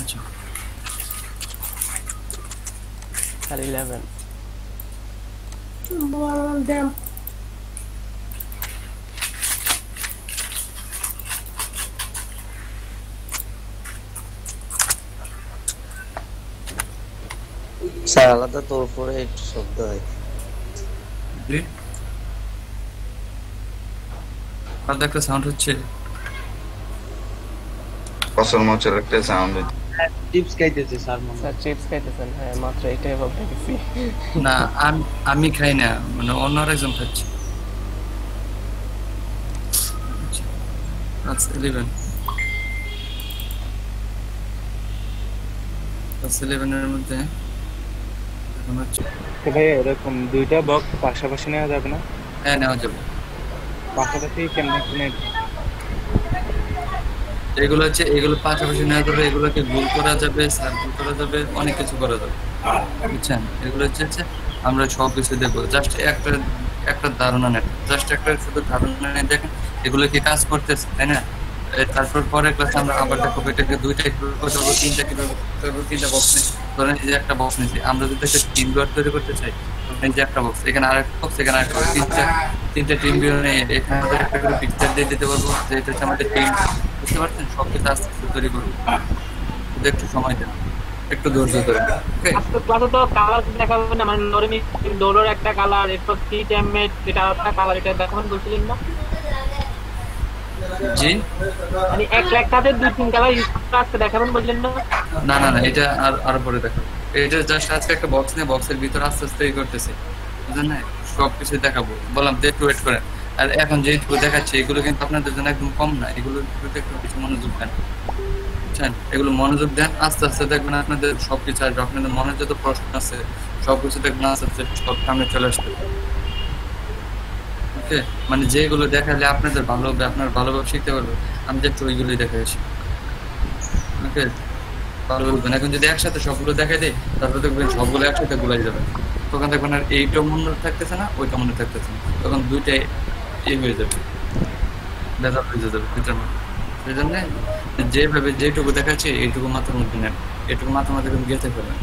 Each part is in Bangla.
আচ্ছা আর 11 damn. স্যার আলাদা তোর উপরে একটু শব্দ হয়। জি আলাদা একটা সাউন্ড হচ্ছে। ফসল মোচের একটা সাউন্ড হচ্ছে। টিপস খাইতেছে স্যার মনে স্যার চিপস খাইতেছেন? হ্যাঁ মাত্র এটাই ভাব দেখেছি। না আমি খাই না, মানে অন্য আরেকজন খাচ্ছে। ক্লাস 11 এর মধ্যে এখন হচ্ছে ভাই এরকম দুইটা বক্স পাশাপাশি নেওয়া যাবে না? হ্যাঁ নেওয়া যাবে। পাশাপাশি কেমনে এগুলো হচ্ছে এগুলো পাশাপাশি নেওয়া যাবে, এগুলোকে গোল করা যাবে, সার্কেল করা যাবে, অনেক কিছু করা যাবে, বুঝছেন? এগুলো হচ্ছে আমরা সব কিছু দেখবো, জাস্ট একটা ধারণা নেন, জাস্ট একটা শুধু ধারণা নেন, দেখেন এগুলো কি কাজ করতেছে, তাই না? তারপর পরে ক্লাসে আমরা আবার দেখো এটাকে দুইটা কিভাবে করবো, তিনটা কিভাবে করবো, তিনটা বক্স নিই। ধরেন এই যে একটা বক্স নিচ্ছি, আমরা যদি একটা টিম ভিউয়ার তৈরি করতে চাই, এই যে একটা বক্স, এখানে আরেকটা বক্স, এখানে আরেকটা বক্স, তিনটা টিম ভিউয়ার নিয়ে এখানে আমাদের একটা করে পিকচার দিয়ে দিতে পারবো যে এটা হচ্ছে আমাদের টিম। বুঝতে পারছেন? সব কিছু আস্তে আস্তে তৈরি করবো, শুধু একটু সময় দেন, একটু ধৈর্য ধরে। ওকে, আজকে ক্লাসে তো কালার দেখাবেন না, মানে নরমি ডোলোর একটা কালার, এরপর থ্রি টাইমের এটা একটা কালার, এটা দেখাবেন বলছিলেন না? জি মানে একটাতে দুই তিন কালার ইউজ করে আজকে দেখাবেন বললেন না? না না না, এটা আর পরে দেখাবো। এটা জাস্ট আজকে একটা বক্স নিয়ে বক্সের ভিতরে আস্তে আস্তে করতেছি, বুঝলেন না? সবকিছু দেখাবো, বললাম যে একটু ওয়েট করেন। আর এখন যেটুকু দেখাচ্ছি এগুলো কিন্তু আপনাদের জন্য একদম কম না, এগুলো একটু কিছু মনোযোগ দেন, বুঝছেন? এগুলো মনোযোগ দেন, আস্তে আস্তে দেখবেন আপনাদের সবকিছু আসবে, আপনাদের মনে যত প্রশ্ন আছে সবকিছু দেখবেন আস্তে আস্তে সব সামনে চলে আসবে। ওকে, মানে যেগুলো দেখালে আপনাদের ভালো হবে, আপনার ভালোভাবে শিখতে পারবে, আমি জাস্ট ওইগুলোই দেখাচ্ছি। ওকে, ভালো বলবেন। এখন যদি একসাথে সবগুলো দেখাই দেয় তারপরে দেখবেন সবগুলো একসাথে গুলাই যাবে, তখন দেখবেন আর এইটা মনে থাকতেছে না, ওইটা মনে থাকতেছে না, তখন দুইটাই হয়ে যাবে, ব্যথা হয়ে যাবে দুইটার মধ্যে। সেই জন্য যেভাবে যেটুকু দেখাচ্ছে এইটুকু মাথার মধ্যে নেন, এইটুকু মাথার মধ্যে গেঁথে ফেলেন,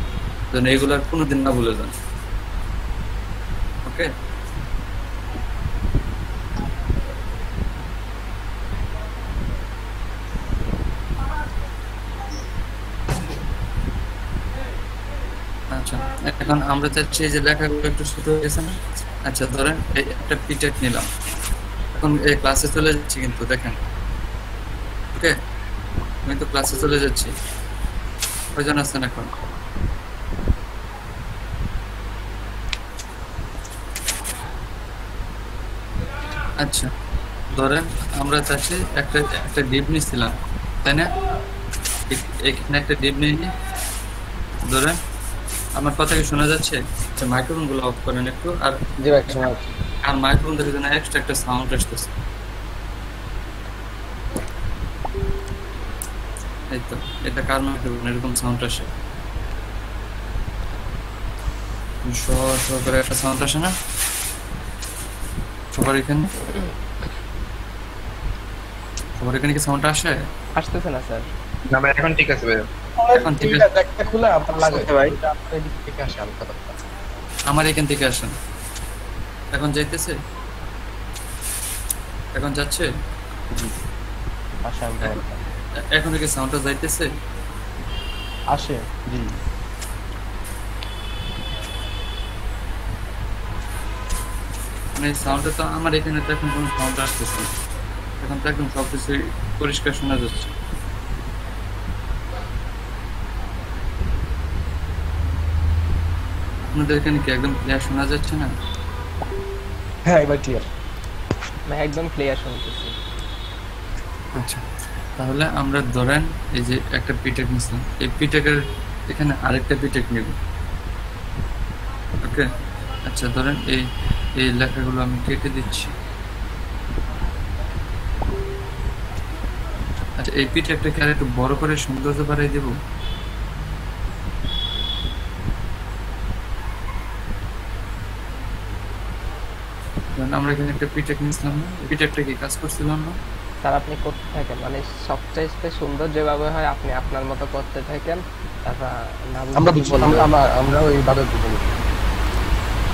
যেন এগুলো আর কোনোদিন না ভুলে যান। ওকে, আচ্ছা এখন আমরা চাচ্ছি যে লেখাগুলো একটু ছোট হয়ে গেছে না। আচ্ছা ধরেন এই একটা পিটেক নিলাম, এখন এই ক্লাসে চলে যাচ্ছি, কিন্তু দেখেন ওকে আমি তো ক্লাসে চলে যাচ্ছি, কয়জন আছেন এখন? আচ্ছা ধরেন আমরা চাচ্ছি একটা ডিপ নিচ্ছিলাম, তাই না? এখানে একটা ডিপ নিয়ে নিই, ধরেন আমার কথা কি শোনা যাচ্ছে? আচ্ছা মাইক্রোফোন গুলো অফ করেন একটু, আর জি ভাই শোনা যাচ্ছে। আর মাইক্রোফোন থেকে যেন এক্সট্রা একটা সাউন্ড আসতেছে, এই তো এটা কার মাইক্রোফোন এরকম সাউন্ড আসে, করে একটা সাউন্ড আসে না সবার এখানে? সবার এখানে কি সাউন্ড আসে? আসতেছে না স্যার। না ভাই এখন ঠিক আছে ভাই। এখন ঠিক আছে, একটা খুলে আপনার লাগে ভাই আপনার দিক থেকে আসে হালকা পাতলা। আমার এখান থেকে আসেন। এখন যাইতেছে? এখন যাচ্ছে? আসে আমি এখন কি সাউন্ডটা যাইতেছে? আসে জি। মানে সাউন্ডটা তো আমার এখানে তো এখন কোনো সাউন্ড আসতেছে না, এখন তো একদম সবকিছু পরিষ্কার শোনা যাচ্ছে। আপনাদের এখানে কি একদম ক্লিয়ার শোনা যাচ্ছে না? হ্যাঁ এবার ক্লিয়ার। না একদম ক্লিয়ার শুনতেছি। আচ্ছা তাহলে আমরা ধরেন এই যে একটা পিটেক নিচ্ছিলাম, এই পিটেকের এখানে আরেকটা পিটেক নিব। ওকে, আচ্ছা ধরেন এই এই লেখাগুলো আমি কেটে দিচ্ছি। আচ্ছা এই পিটেকটাকে আর একটু বড় করে সৌন্দর্য বাড়াই দেব। আমরা এখানে একটা পিটেক নিচ্ছিলাম না, পিটেকটা কি কাজ করছিলাম না? স্যার আপনি করতে থাকেন, মানে সবচেয়ে সুন্দর যেভাবে হয় আপনি আপনার মতো করতে থাকেন, তারপর না বুঝলে আমরা কি বুঝি, বলবো? আমরা ওইভাবে বুঝে নিই।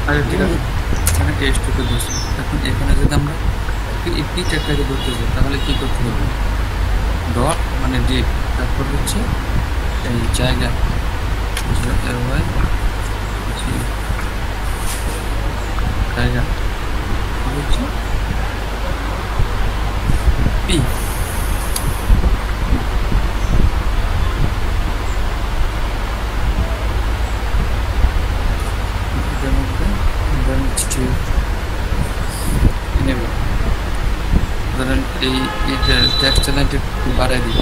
আরে ঠিক আছে, এখানে টেস্ট টুকু ধরছি। এখন এখানে যদি আমরা এই পিটারটাকে ধরতে যাই তাহলে কি করতে হবে? ডট মানে ডিপ, তারপর হচ্ছে এই জায়গা জায়গা হচ্ছে পি। ধরেন এই টেক্সট লাইনটা একটু বাড়াই দিই।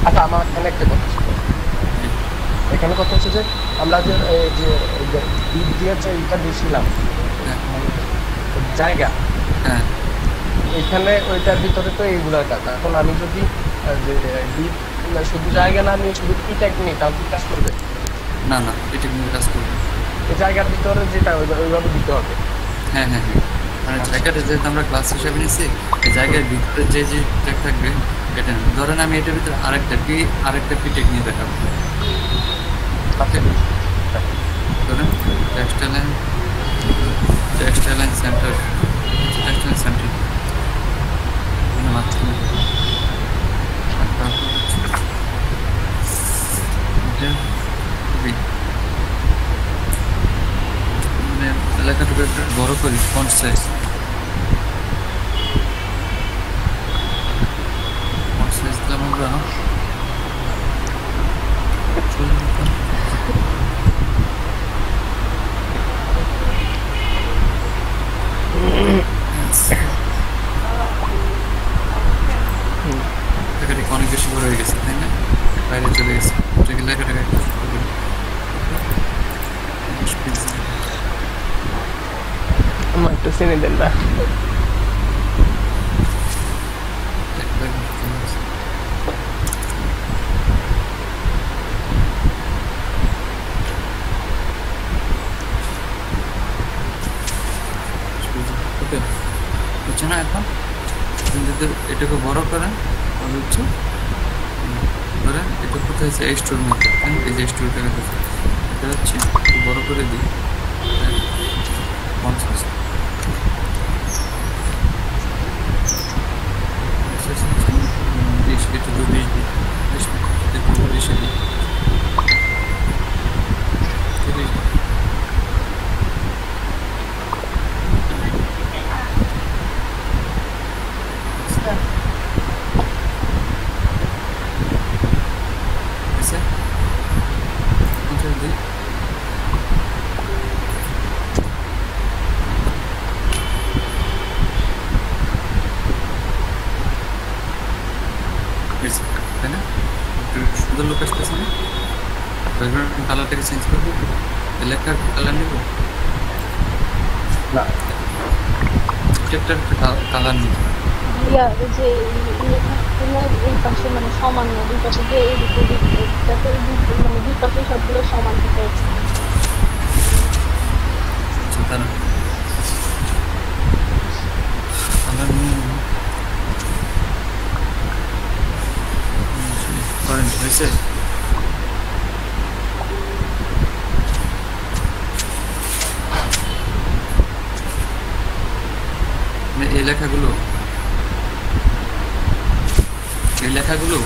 আচ্ছা, আমার এখানে একটা কথা ছিল। এখানে কথা হচ্ছে যে আমরা যে ডিপ দিয়ে যে এটা দিয়েছিলাম জায়গা, হ্যাঁ এখানে ওইটার ভিতরে তো এইগুলার কাজ। এখন আমি যদি যে ডিপ শুধু জায়গা না নিয়ে শুধু কি টেকনিক তাও কি কাজ করবে? না না, এটা কিন্তু কাজ করবে। এই জায়গার ভিতরে যেটা ওইভাবে দিতে হবে। হ্যাঁ হ্যাঁ হ্যাঁ, মানে জায়গাটা যেহেতু আমরা ক্লাস হিসাবে নিচ্ছি, এই জায়গার ভিতরে যে যে টেক থাকবে এটা না। ধরেন আমি এটার ভিতরে আরেকটা পি টেক নিয়ে দেখাবো। ধরেন টেক্সটাইল সেন্টার, টেক্সটাইল সেন্টার এখানে মাঝখানে তারপর হচ্ছে এটা খুবই মানে লেখাটুকু একটু বড় করি, ফন্ট সাইজ দিলাম আমরা 16 লেখাটি অনেক বেশি বড় হয়ে গেছে, তাই না? বাইরে চলে গেছে। লেখাটাকে একটু ছোট করি। আমার একটু চিনি দেন না। ওকে, হচ্ছে না? এখন যদি এটাকে বড় করেন তাহলে হচ্ছে ধরেন এটা কোথায় আছে? এই স্টোর মধ্যে, এই যে স্টোরটাকে দেখুন, এটা হচ্ছে একটু বড় করে দিই 50, এটা তো 20 দিই, 20 দিই, 30 দিই। ¿Ese? ¿Cuántos di? Ese, তাই না? একটু সুন্দর লোক আসতেছে না? কালারটাকে চেঞ্জ করবো, লেখার কালার নেব না, একটা কালার নিব। ইয়া যে এই পাশে মানে সমান না, দুই পাশে যে এদিক ওদিক যাতে মানে দুই পাশে সবগুলো সমান থাকে। তারা কালার নিয়ে অরেঞ্জ হয়েছে। এই লেখাগুলো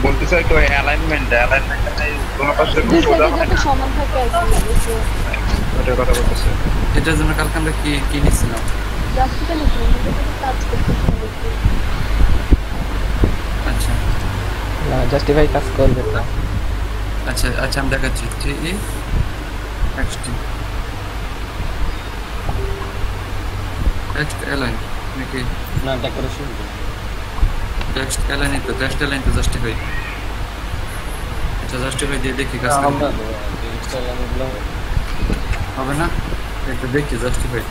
বলতে চাই তো অ্যালাইনমেন্টটা কোনো পাশে দুই সাইডে যাতে সমান থাকে আর কি। যে ওটার কথা বলতেছে। এটার জন্য কালকে আমরা কি নিচ্ছিলাম? রাস্তাটা নিতে কাজ করতেছি দেখি। আচ্ছা না, জাস্টিফাই কাজ করবে না। আচ্ছা আচ্ছা, আমি দেখাচ্ছি। টেক্সট অ্যালাইন নাকি না, ডেকোরেশন টেক্সট অ্যালাইন? তো টেক্সট অ্যালাইন তো জাস্টিফাই। আচ্ছা, জাস্টিফাই দিয়ে দেখি কাজ করবে হবে না? একটু দেখি জাস্টিফাই।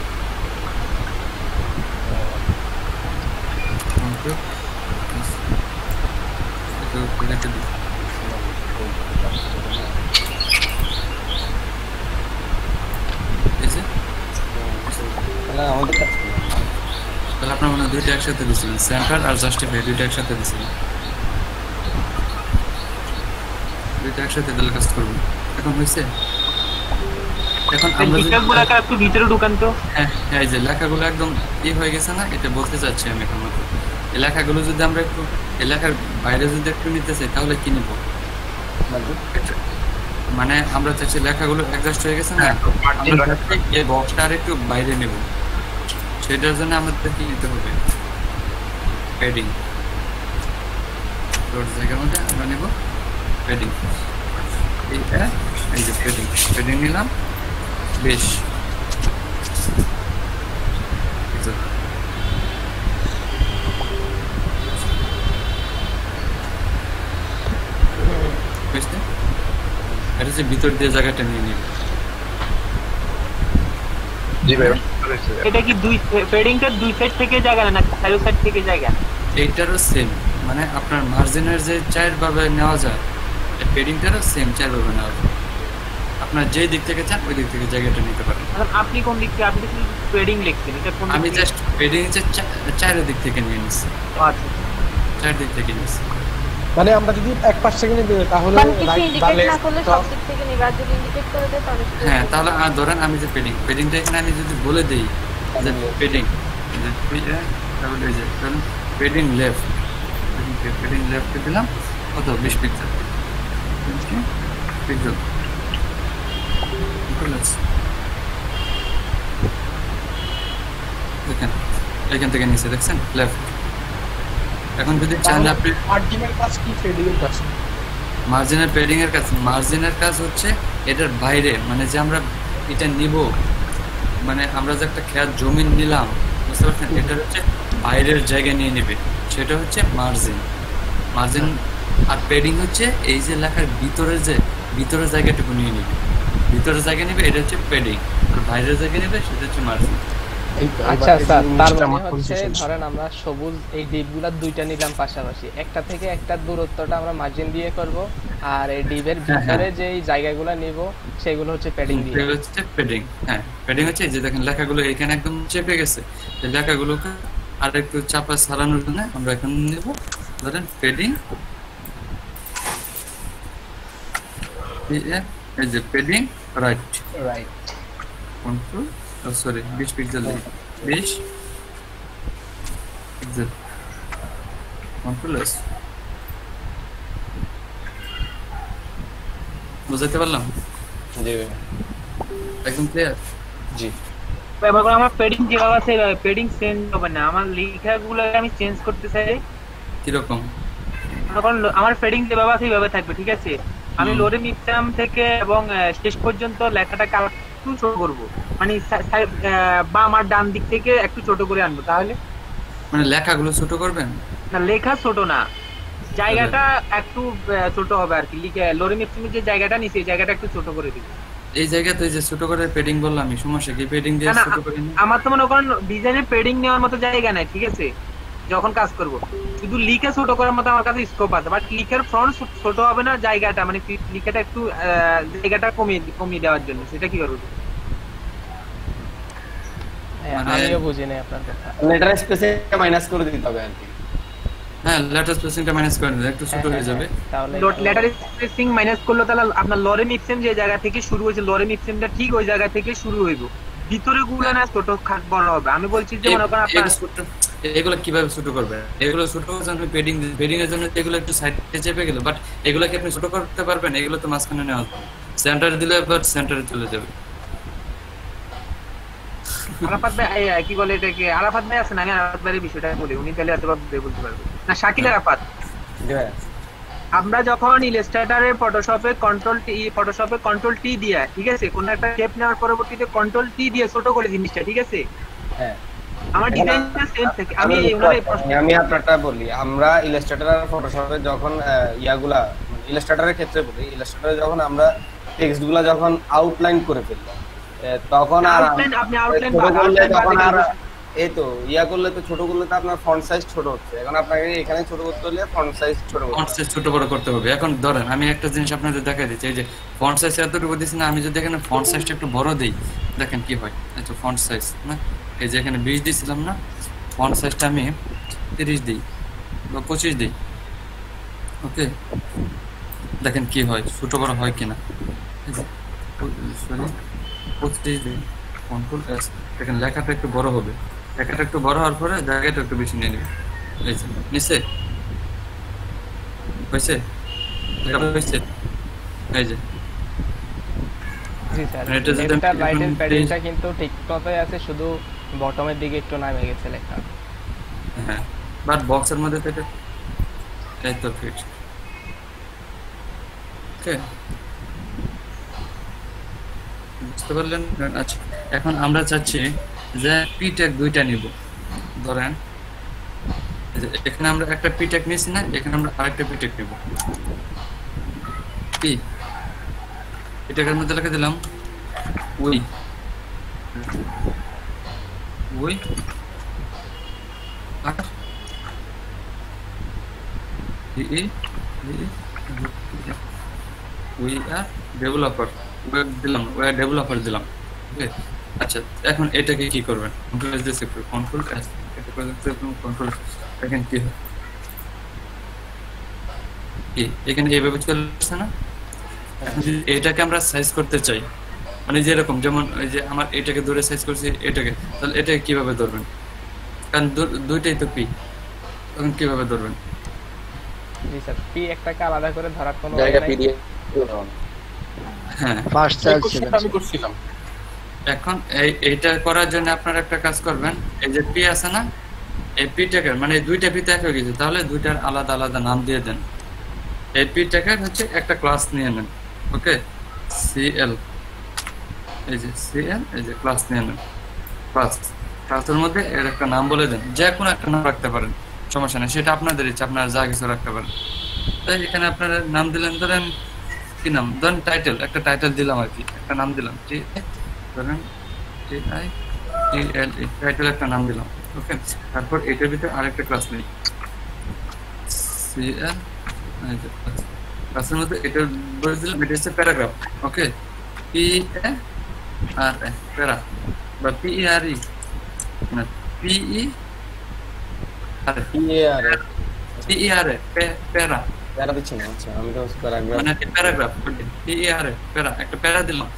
রেখে দিই। আমাদের কাছে তাহলে আপনার মনে হয় দুইটা একসাথে দিয়েছিলেন, সেন্টার আর জাস্টিফাই দুইটা একসাথে দিয়েছিলেন, দুইটা একসাথে দিলে কাজ করবে। এখন হয়েছে? এখন আমরা ডিটেলগুলোকে একটু ভিতরে ঢুকান তো। হ্যাঁ হ্যাঁ, এই যে লেখাগুলো একদম হয়ে গেছে না, এটা বলতে চাচ্ছি আমি এখন মতো। এই লেখাগুলো যদি আমরা একটু এই লেখার বাইরে যদি একটু নিতে চাই তাহলে কি নিব? মানে আমরা চাচ্ছি লেখাগুলো অ্যাডজাস্ট হয়ে গেছে না, আমরা চাচ্ছি এই বক্সটা আর একটু বাইরে নেব, সেটার জন্য আমাদের কি নিতে হবে? প্যাডিং। জায়গার মধ্যে আমরা নেব প্যাডিং, এইটা এই যে প্যাডিং, প্যাডিং নিলাম। বেশ, এটা হচ্ছে ভিতর দিয়ে জায়গাটা নিয়ে নিবে। এটা কি দুই পেডিংটা দুই সাইড থেকে জায়গা না চার সাইড থেকে জায়গা? এইটারও সেম, মানে আপনার মার্জিনের যে 4 ভাবে নেওয়া যায়, পেডিংটারও সেম 4 ভাবে নেওয়া যায়। আপনার যে দিক থেকে চান ওই দিক থেকে জায়গাটা নিতে পারেন। আপনি কোন দিক থেকে? আপনি কি পেডিং লিখছেন? এটা কোন? আমি জাস্ট পেডিং এর 4 দিক থেকে নিয়ে নিচ্ছি। আচ্ছা, 4 দিক থেকে নিচ্ছি। মানে আমরা যদি এক পাশ থেকে নিই তাহলে মানে কিছু ইন্ডিকেট না করলে সব দিক থেকে নিবে, আর যদি ইন্ডিকেট করে দেয় তাহলে হ্যাঁ, তাহলে ধরেন আমি যে পেডিংটা এখানে আমি যদি বলে দেই যে পেডিং, তাহলে এই যে ধরুন পেডিং লেফট, পেডিং লেফটে দিলাম কত 20 পিক্সেল, 20 পিক্সেল। দেখেন এখান থেকে নিচে দেখছেন লেফট। এখন যদি চান আপনি মার্জিনের কাজ কি পেডিং এর কাজ? মার্জিনের পেডিং এর কাজ, মার্জিনের কাজ হচ্ছে এটার বাইরে, মানে যে আমরা এটা নিব, মানে আমরা যে একটা খেয়ার জমি নিলাম, বুঝতে পারছেন, এটা হচ্ছে বাইরের জায়গা নিয়ে নেবে, সেটা হচ্ছে মার্জিন। মার্জিন আর পেডিং হচ্ছে এই যে লেখার ভিতরের যে ভিতরের জায়গাটুকু নিয়ে নেবে, ভিতরের জায়গা নেবে, এটা হচ্ছে পেডিং। আর বাইরের জায়গা নেবে, সেটা হচ্ছে মার্জিন। আচ্ছা স্যার, তার মানে হচ্ছে ধরেন আমরা সবুজ এই ডিপগুলা দুইটা নিলাম পাশাপাশি, একটা থেকে একটা দূরত্বটা আমরা মার্জিন দিয়ে করব, আর এই ডিপের ভিতরে যে জায়গাগুলো নিব সেগুলো হচ্ছে প্যাডিং দিয়ে। এটা হচ্ছে প্যাডিং। হ্যাঁ, প্যাডিং হচ্ছে এই যে দেখেন লেখাগুলো এখানে একদম চেপে গেছে, এই লেখাগুলোকে আর একটু চাপা সারানোর জন্য আমরা এখন নেব ধরেন প্যাডিং, এই যে padding right, right control sorry 20 pixel, 20 pixel, control S. বুঝাতে পারলাম? জি একদম ক্লিয়ার? জি। এবার আমার পেডিং যেভাবে আছে পেডিং চেঞ্জ হবে না, আমার লেখাগুলো আমি চেঞ্জ করতে চাই। কিরকম? তখন আমার পেডিং যেভাবে আছে সেইভাবে থাকবে, ঠিক আছে? আমি লোরে মিক্সাম থেকে এবং শেষ পর্যন্ত লেখাটাকে একটু ছোট করব, মানে বা আমার ডান দিক থেকে একটু ছোট করে আনবো। তাহলে মানে লেখাগুলো ছোট করবেন? না, লেখা ছোট না, জায়গাটা একটু ছোট হবে আর কি। লোরে মিক্সামের যে জায়গাটা নিচে এই জায়গাটা একটু ছোট করে দিই। এই জায়গাতে যে ছোট করে পেডিং বললাম আমি, সমস্যা কি? পেডিং দিয়ে ছোট করে নিই। আমার তো মনে করেন ডিজাইনের পেডিং নেওয়ার মতো জায়গা নাই, ঠিক আছে? যখন কাজ করব শুধু লিখে ছোট করার মতো আমার কাছে স্কোপ আছে, বাট লিখের ফ্রন্ট ছোট হবে না, জায়গাটা মানে লিখাটা একটু জায়গাটা কমিয়ে দেওয়ার জন্য সেটা কি করব? আমিও বুঝি না আপনার কথা। লেটার স্পেসিং মাইনাস করে দিতে হবে আর কি। হ্যাঁ, লেটার স্পেসিংটা মাইনাস করে দিলে একটু ছোট হয়ে যাবে। তাহলে লেটার স্পেসিং মাইনাস করলে তাহলে আপনার লরেম ইপসেম যে জায়গা থেকে শুরু হয়েছে, লরেম ইপসেমটা ঠিক ওই জায়গা থেকে শুরু হইব, ভিতরে গুলো না ছোট খাট বড় হবে। আমি বলছি যে মনে করেন আপনার এগুলো কিভাবে ছোট করবে? এগুলো ছোট করার জন্য পেডিং এর জন্য এগুলো একটু সাইডে চেপে গেল, বাট এগুলো কি আপনি ছোট করতে পারবেন? এগুলো তো মাঝখানে নেওয়া যাবে, সেন্টারে দিলে বাট সেন্টারে চলে যাবে। আরাফাত ভাই কি বলে এটাকে, আরাফাত ভাই আছে না? আমি আরাফাত ভাইয়ের বিষয়টা বলি, উনি তাহলে এত বলতে পারবে না। শাকিল আরাফাত, আমরা যখন ইলাস্ট্রেটরে কন্ট্রোল টি দিয়ে, ঠিক আছে, কোন একটা শেপ নেওয়ার পরবর্তীতে কন্ট্রোল টি দিয়ে ছোট করে জিনিসটা, ঠিক আছে? হ্যাঁ, আমার ডিজাইনটা সেম থাকে। আমি আপনারটা বলি, আমরা ইলাস্ট্রেটর আর ফটোশপে যখন ইয়াগুলা ইলাস্ট্রেটরের ক্ষেত্রে বলি, ইলাস্ট্রেটরে যখন আমরা টেক্সটগুলো যখন আউটলাইন করে ফেললাম তখন আর আপনি আউটলাইন তখন আর এই তো ইয়া করলে তো ছোট করলে তো আপনার ফন্ট সাইজ ছোট হচ্ছে। এখন আপনাকে এখানে ছোট করতে হলে ফন্ট সাইজ ছোট বড় করতে হবে। এখন ধরেন আমি একটা জিনিস আপনাদের দেখাই দিচ্ছি, এই যে ফন্ট সাইজ এতটুকু দিচ্ছি না, আমি যদি এখানে ফন্ট সাইজটা একটু বড় দিই দেখেন কি হয়। এই তো ফন্ট সাইজ না, এই যে এখানে 20 দিয়েছিলাম না, ফন্ট সাইজটা আমি 30 দিই বা 25 দিই। ওকে, দেখেন কি হয়, ছোট বড় হয় কিনা। সরি, 25 দিই, কন্ট্রোল এস। দেখেন লেখাটা একটু বড় হবে, লেখাটা একটু বড় হওয়ার পরে জায়গাটা একটু বেশি নিয়ে নেবে। এই যে নিচে হয়েছে, লেখাটা হয়েছে, এই যে জি স্যার, এটা যদি লেফট আর আমি রাইটের এখন প্যাডিংটা কিন্তু ঠিক মতোই আছে, শুধু বটমের দিকে একটু নামে গেছে লেখা। হ্যাঁ, বাট বক্সের মধ্যে তো এটা এই তো ফিট। ওকে, বুঝতে পারলেন? আচ্ছা, এখন আমরা চাচ্ছি যে পি ট্যাগ 2টা নিব। ধরেন এই যে এখানে আমরা একটা পি ট্যাগ নিয়েছি না, এখানে আমরা আরেকটা পি ট্যাগ নিব। পি ট্যাগের মধ্যে লিখে দিলাম we we are we are developer দিলাম, ওয়ার ডেভেলপার দিলাম। ওকে, আচ্ছা এখন এটাকে কি করবেন? কন্ট্রোল এস দিয়ে সেভ করুন, কন্ট্রোল এস, এটা করে সেভ করুন, কন্ট্রোল দেখেন কি হয়। কি এখানে এইভাবে চলে আসছে না? এখন যদি এটাকে আমরা সাইজ করতে চাই, মানে যেরকম যেমন এই যে আমার এটাকে ধরে সাইজ করছি এটাকে, তাহলে এটাকে কিভাবে ধরবেন? কারণ দুইটাই তো পি, তখন কিভাবে ধরবেন? জি স্যার, পি একটাকে আলাদা করে ধরার কোনো জায়গা উপায় নাই? পিডিএফ হ্যাঁ, ফার্স্ট চার্জ আমি করছিলাম। এখন এইটা করার জন্য আপনারা একটা কাজ করবেন, এই যে পি আছে না, এই পি ট্যাগের মানে দুইটা পি ট্যাগ হয়ে গেছে, তাহলে দুইটার আলাদা আলাদা নাম দিয়ে দেন। এই পি ট্যাগের হচ্ছে একটা ক্লাস নিয়ে নেন। ওকে, সিএল, এই যে সিএল, এই যে ক্লাস নিয়ে নেন। ক্লাসের মধ্যে এর একটা নাম বলে দেন, যে কোনো একটা নাম রাখতে পারেন, সমস্যা নেই, সেটা আপনাদের ইচ্ছা, আপনারা যা কিছু রাখতে পারেন। তাই এখানে আপনারা নাম দিলেন, ধরেন কি নাম, ধরেন টাইটেল, একটা টাইটেল দিলাম আর কি, একটা নাম দিলাম, ধরেন টাইটেল একটা নাম দিলাম। ওকে, তারপর এটার ভিতরে আরেকটা ক্লাস নেই, সিএল, ক্লাসের মধ্যে এটা বলে দিলাম, এটা হচ্ছে প্যারাগ্রাফ। ওকে, পি এ আর এ প্যারা বা পি ই আর ই না পি ই আর পি ই আর এ প্যারা যারা দিচ্ছি না, আচ্ছা আমি তো প্যারাগ্রাফ মানে প্যারাগ্রাফ, পি ই আর এ প্যারা, একটা প্যারা দিলাম।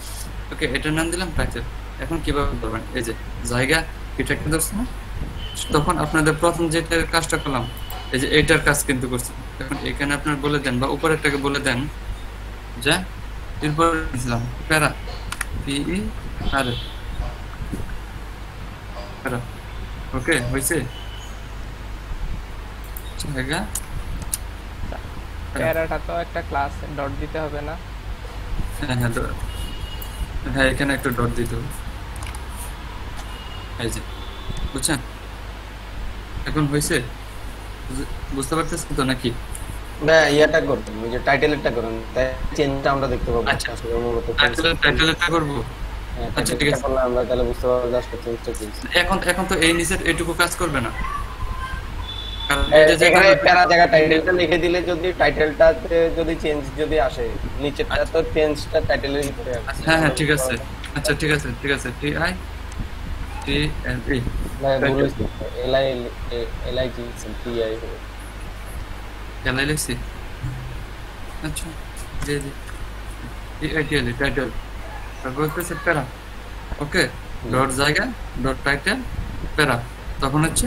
ওকে, এটার নাম দিলাম টাইটেল। এখন কিভাবে করবেন? এই যে জায়গা এটা একটা ধরছে না, তখন আপনাদের প্রথম যেটা কাজটা করলাম, এই যে এইটার কাজ কিন্তু করছি। এখন এখানে আপনার বলে দেন বা উপরেরটাকে বলে দেন যে এরপর দিলাম প্যারা, পি ই আর এ প্যারা। ওকে, হয়েছে? জায়গা প্যারাটা তো একটা ক্লাস, ডট দিতে হবে না? হ্যাঁ হ্যাঁ হ্যাঁ, এখানে একটা ডট দিতে হবে। এই যে বুঝছেন? এখন হয়েছে? বুঝতে পারতেছেন তো নাকি? না, ইয়াটা করবেন, ওই যে টাইটেলটা করুন, তাই চেঞ্জটা আমরা দেখতে পাবো। আচ্ছা, আসলে মূলত টাইটেলটা করবো। আচ্ছা ঠিক আছে, করলে আমরা তাহলে বুঝতে পারবো জাস্ট চেঞ্জটা কি। এখন তো এই নিচের এইটুকু কাজ করবে না, কারণ এখানে প্যারা জায়গা টাইটেলটা লিখে দিলে যদি টাইটেলটাতে যদি চেঞ্জ যদি আসে, নিচেরটা তো চেঞ্জটা টাইটেলের ভিতরে আছে। হ্যাঁ হ্যাঁ, ঠিক আছে, আচ্ছা ঠিক আছে টি আই টি এল ই না, ভুল হয়েছে, এলআই জি টি আই এলাই লিখছি। আচ্ছা জি জি, T I T L E title, তারপর হচ্ছে প্যারা। ওকে, ডট জায়গা ডট টাইটেল প্যারা, তখন হচ্ছে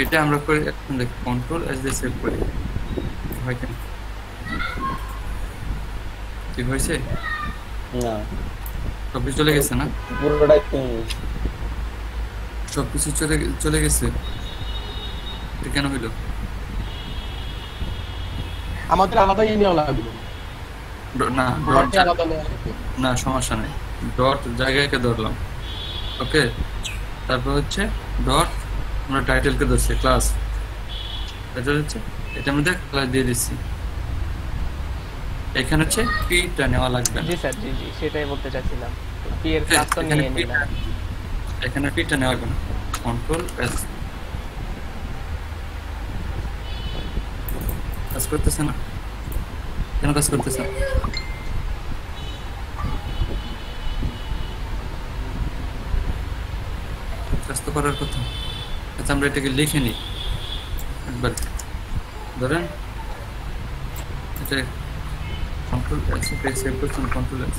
এটা আমরা করে এখন দেখি কন্ট্রোল এস দিয়ে সেভ করি, হয় কেন? ঠিক হয়েছে? না, সবকিছু চলে গেছে না? পুরোটাই চেঞ্জ। সবকিছু চলে গেছে, এটা কেন হইলো? আমাদের আলাদা নেওয়া লাগবে না ডট না, সমস্যা নেই, ডট জায়গাকে ধরলাম। ওকে, তারপর হচ্ছে ডট আমরা টাইটেলকে ধরছি, ক্লাস টাইটেল হচ্ছে এটার মধ্যে ক্লাস দিয়ে দিচ্ছি। এখানে হচ্ছে পিটা নেওয়া লাগবে। জি স্যার, জি জি, সেটাই বলতে চাইছিলাম, পি এর ক্লাস তো নিয়ে নিলাম। এখানে পিটা নেওয়া লাগবে না, কন্ট্রোল এস। কাজ করতেছে না কেন? কাজ করতেছে কাজ তো করার কথা, আচ্ছা আমরা এটাকে লিখে নিই একবার, ধরেন এটা কন্ট্রোল এস, সেভ করছেন কন্ট্রোল এস।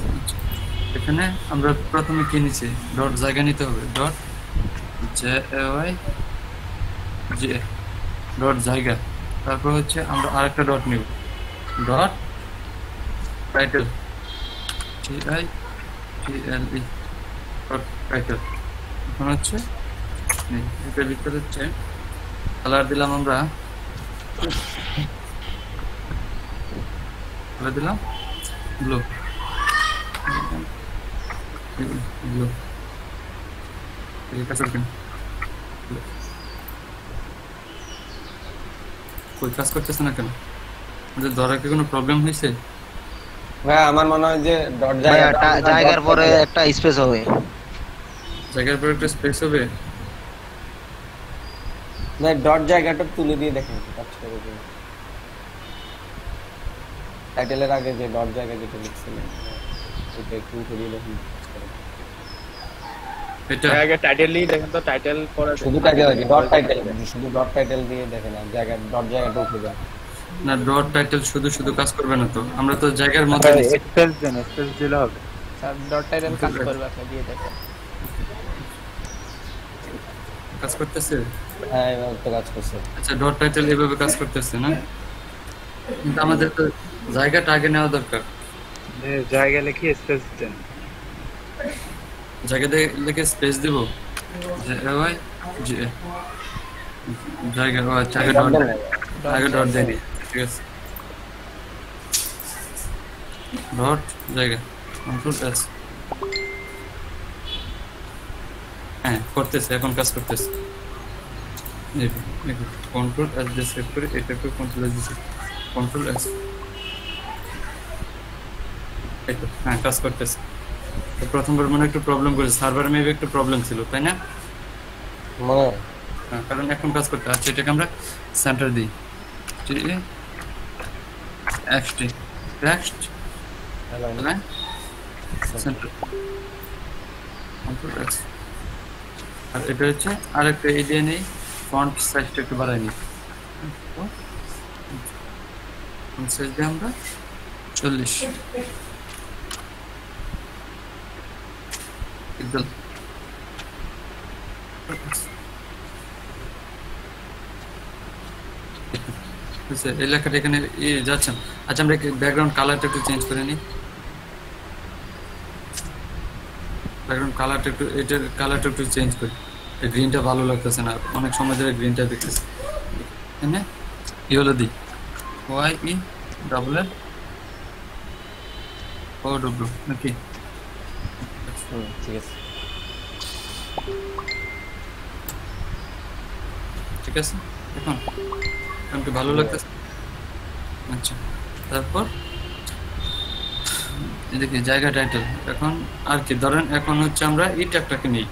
এখানে আমরা প্রথমে কি নিচ্ছি, ডট জায়গা নিতে হবে, ডট JAY ডট জায়গা, তারপর হচ্ছে আমরা আরেকটা ডট নিব, dot title TITLE dot title. এখন হচ্ছে এটার ভিতরে হচ্ছে কালার দিলাম, আমরা কালার দিলাম ব্লু, ব্লু কাজ করবেন, কই কাজ করতেছে না কেন? আমাদের ধরা কি কোনো প্রবলেম হয়েছে? ভাই আমার মনে হয় যে ডট জায়গার পরে একটা স্পেস হবে, জায়গার পরে একটা স্পেস হবে। না ডট জায়গাটা তুলে দিয়ে দেখেন কাজ করে কি। টাইটেলের আগে যে ডট জায়গা যেটা লিখছিলেন এটা একটু উঠে দিয়ে দেখেন কাজ করে। এটা আগে টাইটেল নিয়ে দেখেন তো, টাইটেল পরে শুধু টাইটেল আছে, ডট টাইটেল, শুধু ডট টাইটেল দিয়ে দেখেন আর জায়গা ডট জায়গাটা উঠে যায় না, ডট টাইটেল শুধু শুধু কাজ করবে না তো, আমরা তো জায়গার মধ্যে দিচ্ছি। স্পেস দেন, স্পেস দিলে হবে। স্যার ডট টাইটেল কাজ করবে, আপনি দিয়ে দেখেন। কাজ করতেছে? হ্যাঁ এবার তো কাজ করছে। আচ্ছা ডট টাইটেল এইভাবে কাজ করতেছে না, কিন্তু আমাদের তো জায়গাটা আগে নেওয়া দরকার। জায়গা লিখে স্পেস দেন, জায়গা লিখে স্পেস দিব, JAY জায়গা, ও আচ্ছা আগে ডট দেন, ঠিক আছে। ডট জায়গা কন্ট্রোল এস, হ্যাঁ করতেছে, এখন কাজ করতেছে। কন্ট্রোল এস দিয়ে সেভ করে এটাকে কন্ট্রোল এস দিচ্ছি, কন্ট্রোল এস, হ্যাঁ কাজ করতেছে। তো প্রথমবার মনে একটু প্রবলেম করেছে, সার্ভার মেবি একটু প্রবলেম ছিল, তাই না? মনে হ্যাঁ, কারণ এখন কাজ করতে। আচ্ছা এটাকে আমরা সেন্টার দিই, টেক্সট সেন্টার কন্ট্রোল এস। আর এটা হচ্ছে আরেকটা এডিয়া নেই, ফন্ট সাইজটা একটু বাড়াই নিই, ফন্ট সাইজ দিয়ে আমরা 40 পিক্সেল। এই লেখাটা এখানে যাচ্ছেন। আচ্ছা আমরা ব্যাকগ্রাউন্ড কালারটা একটু চেঞ্জ করে নিই, ব্যাকগ্রাউন্ড কালারটা একটু, এটার কালারটা একটু চেঞ্জ করি। গ্রিনটা ভালো লাগতেছে না, অনেক সময় ধরে গ্রিনটা দেখতেছি। এখানে কি হলো দিই, YELLOW নাকি? ঠিক আছে ঠিক আছে, এখন একটু ভালো লাগতেছে। আচ্ছা তারপর এদিকে জায়গা টাইটেল, এখন আর কি ধরেন, এখন হচ্ছে আমরা এই ট্যাগটাকে নিই।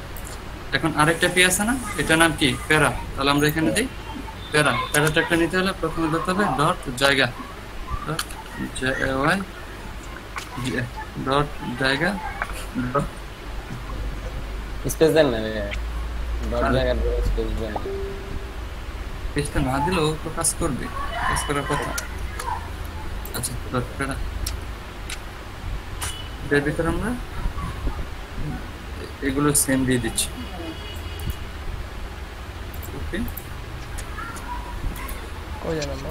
এখন আরেকটা পি আছে না, এটার নাম কি প্যারা, তাহলে আমরা এখানে দিই প্যারা। প্যারা ট্যাগটা নিতে হলে প্রথমে ধরতে হবে ডট জায়গা, ডট JAY ডট জায়গা ডট স্পেস দেন না, ডট জায়গা স্পেস দেন। পেজটা না দিলেও তো কাজ করবে, কাজ করার কথা। আচ্ছা ডট প্যারা, এর ভিতরে আমরা এগুলো সেম দিয়ে দিচ্ছি। ওকে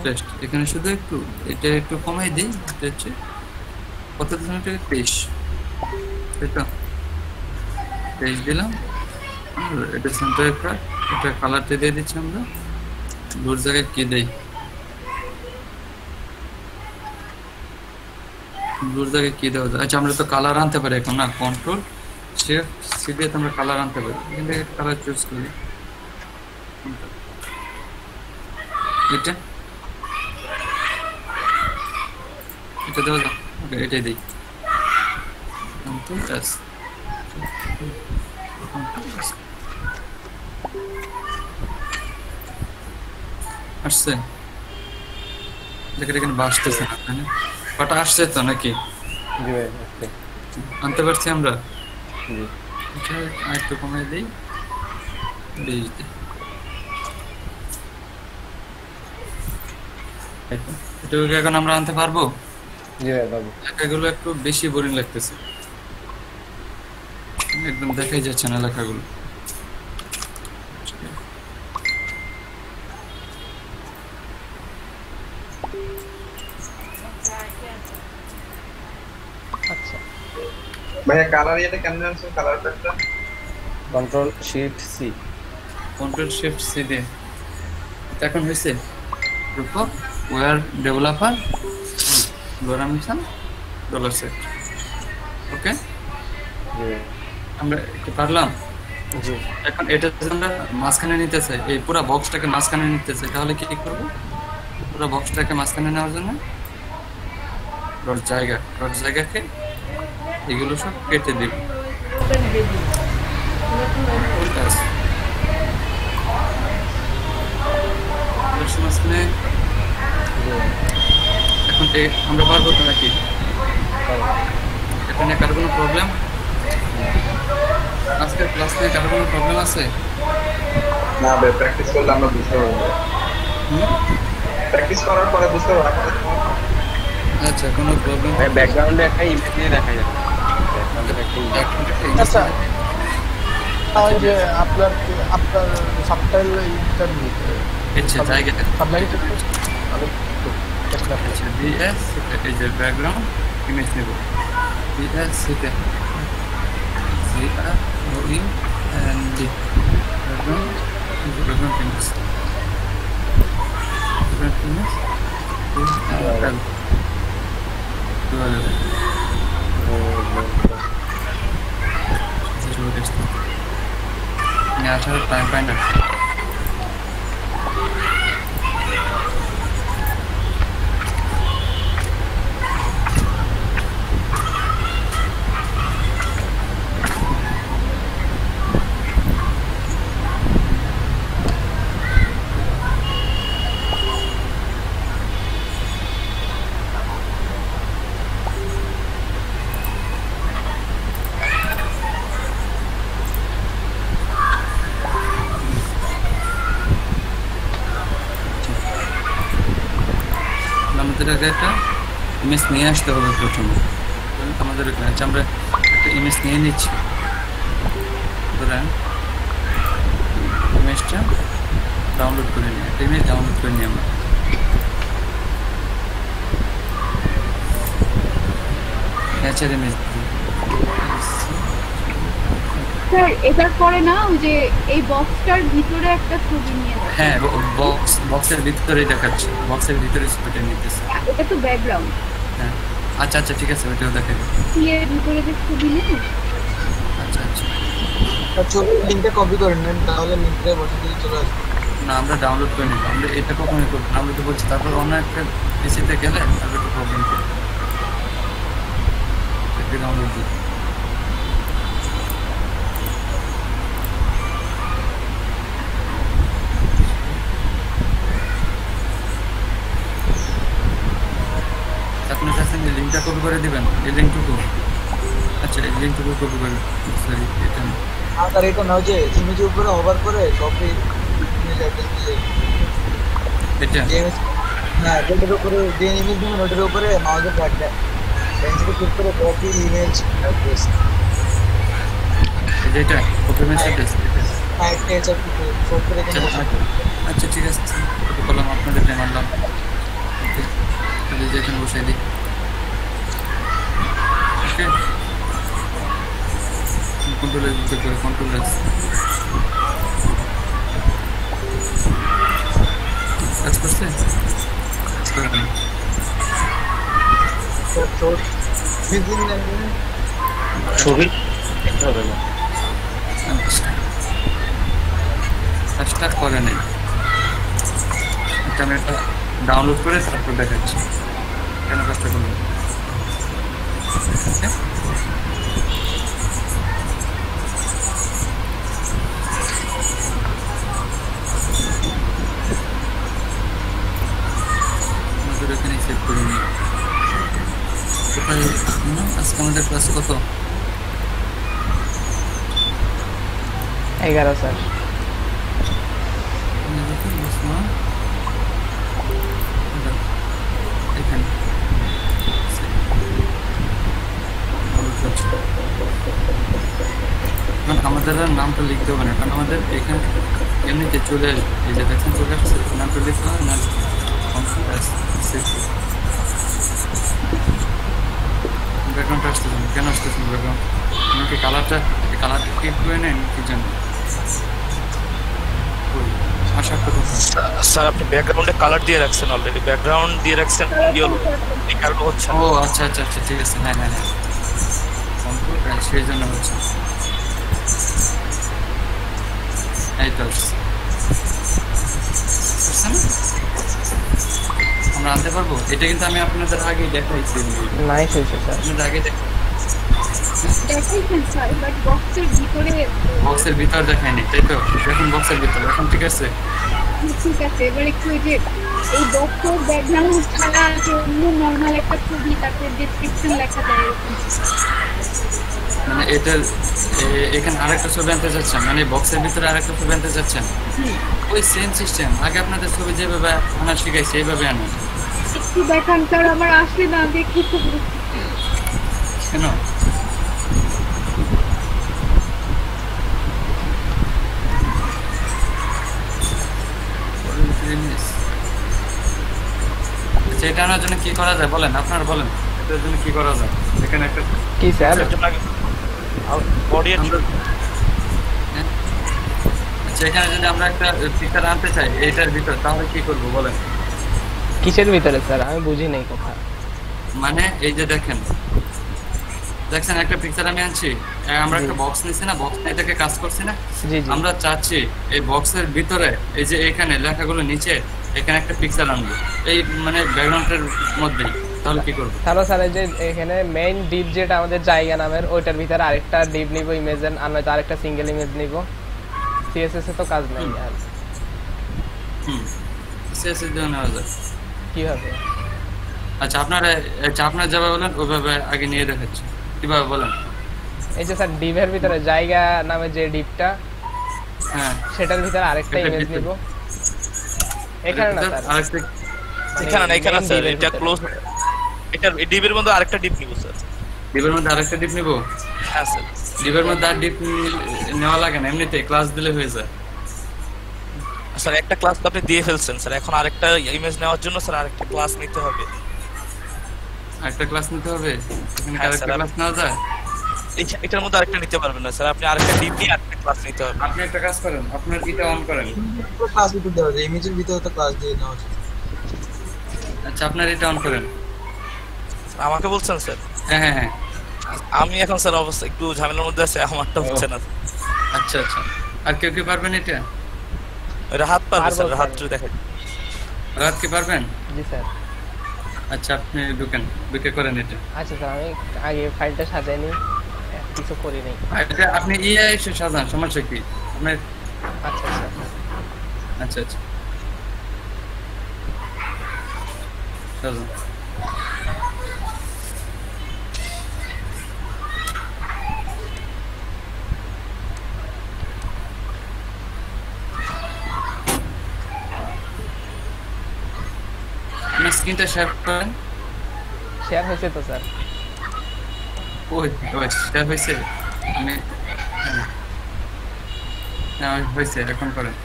টেস্ট, এখানে শুধু একটু এটা একটু কমাই দিই, এটা হচ্ছে কত দিন, এটা 23, এটা 23 দিলাম। এটা সেন্টার একটা, এটা কালারটা দিয়ে দিচ্ছি আমরা, দূর জায়গায় কি দেই, দূর জায়গায় কি দেওয়া যায়। আচ্ছা আমরা তো কালার আনতে পারি এখন, না কন্ট্রোল শিফট সি দিয়ে তো আমরা কালার আনতে পারি, এখান থেকে কালার চুজ করি, এটা এটা দেওয়া যাক, ওকে এটাই দিই, কন্ট্রোল এস, আসছে দেখে এখানে বাসতেছে না, তাই না? কটা আসছে তো নাকি? জি ভাই আনতে পারছি আমরা, জি এটা আরেকটু কমাই দিই, 20 দিই, এটুকু এখন আমরা আনতে পারবো? জি ভাই বাবু। লেখাগুলো একটু বেশি বোরিং লাগতেছে, একদম দেখাই যাচ্ছে না লেখাগুলো। আচ্ছা ভাইয়া কালার এটা কেমন আছে কালার প্যাকটা? Control shift C. Control shift C দিয়ে এখন হয়েছে রূপক ওয়্যার ডেভেলপার লোরামিশন ডলার সেট। ওকে আমরা কি পারলাম? জি এখন এটা যদি আমরা মাঝখানে নিতে চাই, এই পুরো বক্সটাকে মাঝখানে নিতে চাই, তাহলে কি করবো? পুরো বক্সটাকে মাঝখানে নেওয়ার জন্য ডট জায়গাকে এগুলো সব কেটে দিব। মাঝখানে এখন আমরা পারবো তো নাকি? এখানে কারো কোনো প্রবলেম? আজকের ক্লাস নিয়ে কারো কোনো প্রবলেম আছে? না ভাই, প্র্যাকটিস করলে আমরা বুঝতে পারবো। প্র্যাকটিস করার পরে বুঝতে পারবো। আচ্ছা, কোনো প্রবলেম? ভাই ব্যাকগ্রাউন্ডে একটা ইমেজ নিয়ে দেখা যাবে। ব্যাকগ্রাউন্ডে একটা ইমেজ। আচ্ছা ওই যে আপনার সাবটাইটেল ইন্টারভিউ আচ্ছা জায়গাটা সাবলাইট আমি আচ্ছা বিএস এই যে ব্যাকগ্রাউন্ড ইমেজ নেব। বিএস সেটা CROE and background image natural time finder আমাদের আগে একটা ইমেজ নিয়ে আসতে হবে প্রথমে। আমাদের আচ্ছা আমরা একটা ইমেজ নিয়ে নিচ্ছি, ধরেন ইমেজটা ডাউনলোড করে নিই, একটা ইমেজ ডাউনলোড করে নিই আমরা। ন্যাচার ইমেজ স্যার এটার পরে না ওই যে এই বক্সটার ভিতরে একটা ছবি নিয়ে দাও। হ্যাঁ বক্সের ভিতরেই দেখাচ্ছে, বক্সের ভিতরে ছবিটা নিতেছে। এটা তো ব্যাকগ্রাউন্ড। হ্যাঁ আচ্ছা আচ্ছা ঠিক আছে, ওইটাও দেখাই। এর ভিতরে যে ছবি নেই। আচ্ছা আচ্ছা ছবি লিংকটা কপি করে নেন তাহলে লিংকটা বসে দিয়ে চলে আসবে। না আমরা ডাউনলোড করে নিই, আমরা এটা কখনোই করবো না, আমরা তো বলছি তারপর অন্য একটা পিসিতে গেলে তারপর একটু প্রবলেম করবো। একটা ডাউনলোড দিই। আপনার কাছে লিঙ্কটা কপি করে দিবেন, এই লিঙ্কটুকু। আচ্ছা এই লিঙ্কটুকু কপি করে, সরি এটা না। আর এটা না যে ইমেজের উপরে হোভার করে কপি ইমেজ অ্যাড্রেস দিয়ে এটা ইমেজ হ্যাঁ যেটার উপরে যে ইমেজ দিবেন ওটার উপরে মাউসের পেন্সিল ক্লিক করে কপি ইমেজ অ্যাড্রেস এটা কপি মেসেজ হ্যাঁ এটা ফোন করে আচ্ছা ঠিক আছে, কপি করলাম, আপনাদের টাইম আনলাম। যেখানে বসাই দিই। ওকে কন্ট্রোল এস বুঝতে করে কন্ট্রোল এস কাজ করছে ছবি দেখতে হবে না। কাজটা করে নেই, আমি একটা ডাউনলোড করে তারপর দেখাচ্ছি কেন কাজটা করলাম। আমাদের এখানে সেভ করে নিই। কোথায় আজকে আমাদের ক্লাস কত? 11 স্যার। আমাদের আর নামটা লিখতে হবে না, কারণ আমাদের এখানে এমনিতে চলে আসবে। এই যে দেখছেন চলে আসছে, নামটা লিখতে হবে না। ব্যাকগ্রাউন্ড আসতেছে না, কেন আসতেছে ব্যাকগ্রাউন্ড? আপনাকে কালারটা ঠিক করে নেন কি জন্য? আশা করুন স্যার আপনি ব্যাকগ্রাউন্ডে কালার দিয়ে রাখছেন, অলরেডি ব্যাকগ্রাউন্ড দিয়ে রাখছেন, ইয়েলো এই কারণে হচ্ছে। ও আচ্ছা আচ্ছা আচ্ছা, ঠিক আছে। হ্যাঁ হ্যাঁ হ্যাঁ, সেই জন্য হচ্ছে। এই তো আমরা আনতে পারবো। এটা কিন্তু আমি আপনাদের আগে দেখাইছি, নাইস হয়েছে স্যার। আপনাদের আগে দেখাইছেন স্যার, বাট বক্সের ভিতরে বক্সের ভিতর দেখায়নি, তাই তো? দেখুন বক্সের ভিতর এখন ঠিক আছে। ঠিক আছে। এবার একটু ওই যে এই বক্সের ব্যাকগ্রাউন্ড ছাড়া যে অন্য নর্মাল একটা ছবি, তাতে ডেসক্রিপশন লেখা যায় এরকম। মানে এটার এখানে আরেকটা ছবি আনতে চাচ্ছেন, মানে বক্সের ভিতরে আরেকটা ছবি আনতে চাচ্ছেন? ওই সেম সিস্টেম, আগে আপনাদের ছবি যেভাবে আনা শিখাইছে এইভাবে আনুন। একটু দেখান স্যার, আমার আসলে না দেখি খুব কেন? আচ্ছা, এটা আনার জন্য কি করা যায় বলেন, আপনারা বলেন। এটার জন্য কি করা যায়? এখানে একটা কি স্যার? বডি আচ্ছা, এখানে যদি আমরা একটা পিকচার আনতে চাই এইটার ভিতর, তাহলে কি করব বলেন? কিসের ভিতরে স্যার? আমি বুঝি নাই কথা। মানে এই যে দেখেন, দেখছেন একটা পিকচার আমি আনছি, আমরা একটা বক্স নিছি না, বক্স এটাকে কাজ করছি না। আমরা চাচ্ছি এই বক্সের ভিতরে এই যে এখানে লেখাগুলো নিচে এখানে একটা পিকচার আনবো, এই মানে ব্যাকগ্রাউন্ডের মধ্যেই। তাহলে কি করব? তাহলে স্যার এই যে এখানে মেইন ডিপ যেটা আমাদের জায়গা নামের, ওইটার ভিতরে আরেকটা ডিপ নিব ইমেজের, আর নয়তো আরেকটা সিঙ্গেল ইমেজ নিব। সিএসএস এ তো কাজ নাই আর। সিএসএস দিয়ে নেওয়া যায় কিভাবে? আচ্ছা, আপনারা যেভাবে বলেন ওইভাবে আগে নিয়ে দেখাচ্ছি। কিভাবে বলেন? এই যে স্যার ডিপের ভিতরে জায়গা নামে যে ডিপটা, হ্যাঁ, সেটার ভিতরে আরেকটা ইমেজ নিব। এখানে না স্যার, আরেকটা এখানে না, এখানে স্যার এটা ক্লোজ, এটা ডিপের মধ্যে আরেকটা ডিপ নিব স্যার। ডিপের মধ্যে আরেকটা ডিপ নিব? হ্যাঁ স্যার। ডিপের মধ্যে আর ডিপ নেওয়া লাগে না, এমনিতে ক্লাস দিলে হয়ে যায়। স্যার একটা ক্লাস তো আপনি দিয়ে ফেলছেন স্যার, এখন আরেকটা ইমেজ নেওয়ার জন্য স্যার আরেকটা ক্লাস নিতে হবে। আরেকটা ক্লাস নিতে হবে? এখানে আরেকটা ক্লাস নেওয়া যায়? এটার মধ্যে আরেকটা নিতে পারবেন না স্যার, আপনি আরেকটা ডিপ নিয়ে আরেকটা ক্লাস নিতে হবে। আপনি একটা কাজ করেন, আপনার এটা অন করেন। ক্লাস ভিতরে দেওয়া যায়, ইমেজের ভিতরে তো ক্লাস দিয়ে নেওয়া যায়। আচ্ছা, আপনার এটা অন করেন। আমাকে বলছেন স্যার? হ্যাঁ হ্যাঁ হ্যাঁ। আমি এখন স্যার অবস্থা একটু ঝামেলার মধ্যে আছে, আমারটা হচ্ছে না। আচ্ছা আচ্ছা, আর কেউ কি পারবেন এটা? রাহাত পারবে স্যার, রাহাত যদি দেখেন। রাহাত কি পারবেন? জি স্যার। আচ্ছা, আপনি ঢুকে করেন এটা। আচ্ছা স্যার, আমি আগে ফাইলটা সাজাই নি, কিছু করি নাই। এটা আপনি এসে সাজান, সমস্যা কি আপনার? আচ্ছা আচ্ছা আচ্ছা, সাজান। আপনি স্ক্রিনটা শেয়ার করেন। শেয়ার হয়েছে তো স্যার? ওই শেয়ার হয়েছে। আমি হ্যাঁ হয়েছে, এখন করেন।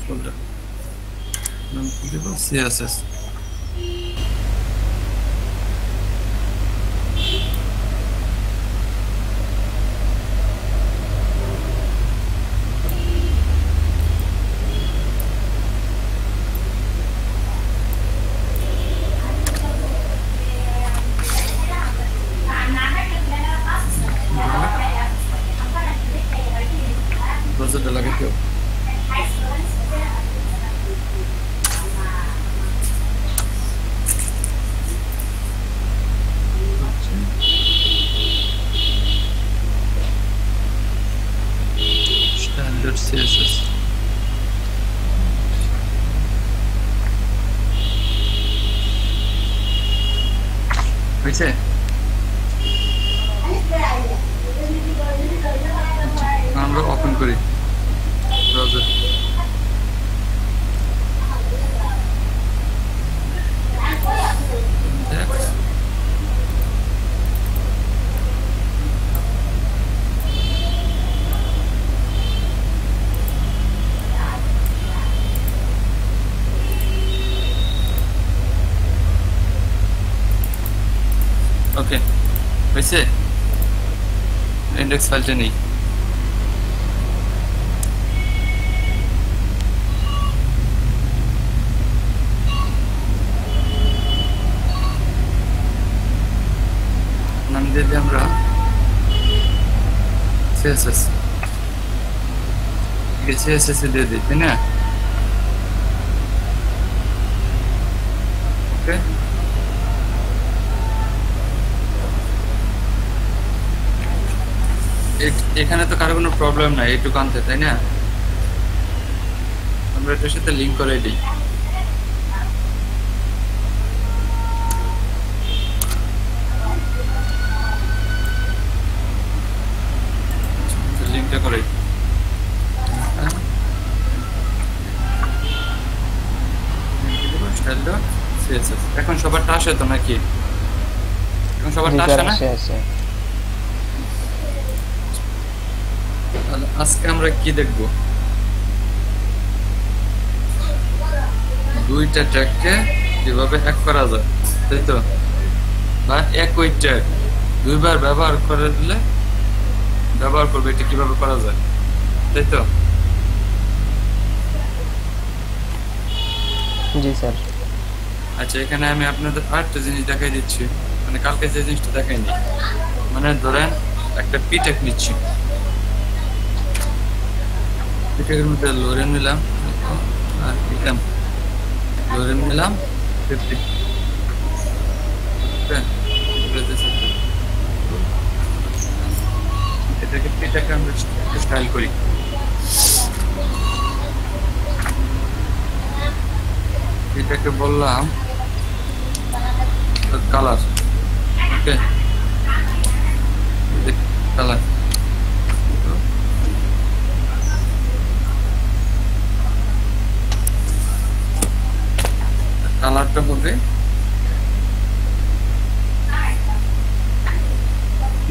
ফোল্ডার নাম কি দেব সিএসএস ব্রাউজারটা লাগাতে হবে standard CSS হয়েছে আমরা ওপেন করি ব্রাউজার ওকে হয়েছে ইন্ডেক্স ফাইলটা নেই নাম দিয়ে দিই আমরা সিএসএস সিএসএস দিয়ে দিই তাই না ওকে এখানে তো কারো কোনো প্রবলেম নাই এইটুকু আনতে তাই না আমরা এটার সাথে লিঙ্ক করে দিই লিঙ্কটা করে এখন সবার আসে তো নাকি এখন সবার আসে না আজকে আমরা কি দেখব দুইটা ট্যাগকে কিভাবে এক করা যায় তাই তো বা একই ট্যাগ দুইবার ব্যবহার করে দিলে ব্যবহার করবে এটা কিভাবে করা যায় তাই তো জি স্যার আচ্ছা এখানে আমি আপনাদের আরেকটা জিনিস দেখাই দিচ্ছি মানে কালকে যে জিনিসটা দেখাইনি মানে ধরেন একটা পি ট্যাগ নিচ্ছি এটার মধ্যে লোরেন নিলাম আর এম লোরেন নিলাম 50 এটাকে এটাকে আমরা স্টাইল করি এটাকে বললাম কালার ওকে কালার কালারটা হবে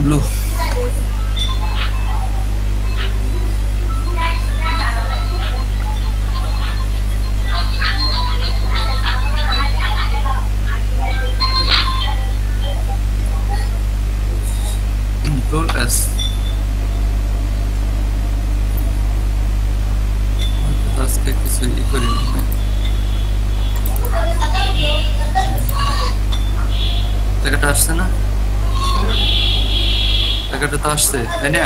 ব্লু Control S আজকে কিছু ই করি টাকাটা আসছে না টাকাটা তো আসছে তাই না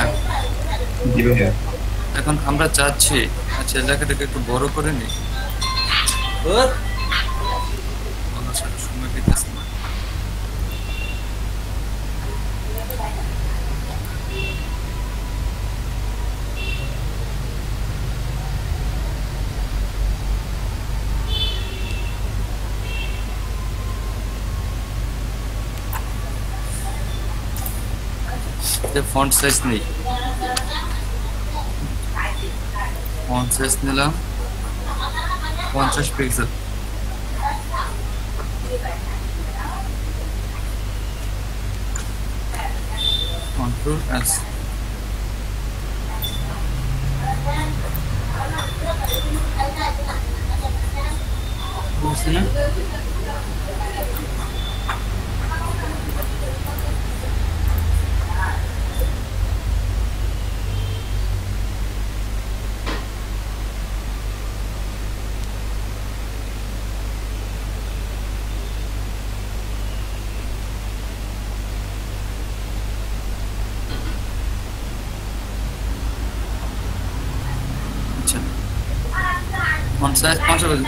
এখন আমরা চাচ্ছি আচ্ছা এলাকাটাকে একটু বড় করে নিই সময় পেতেছি না ফন্ট সাইজ নেই ফন্ট সাইজ নিলাম 50 পিক্সেল কন্ট্রোল এস বুঝছি না?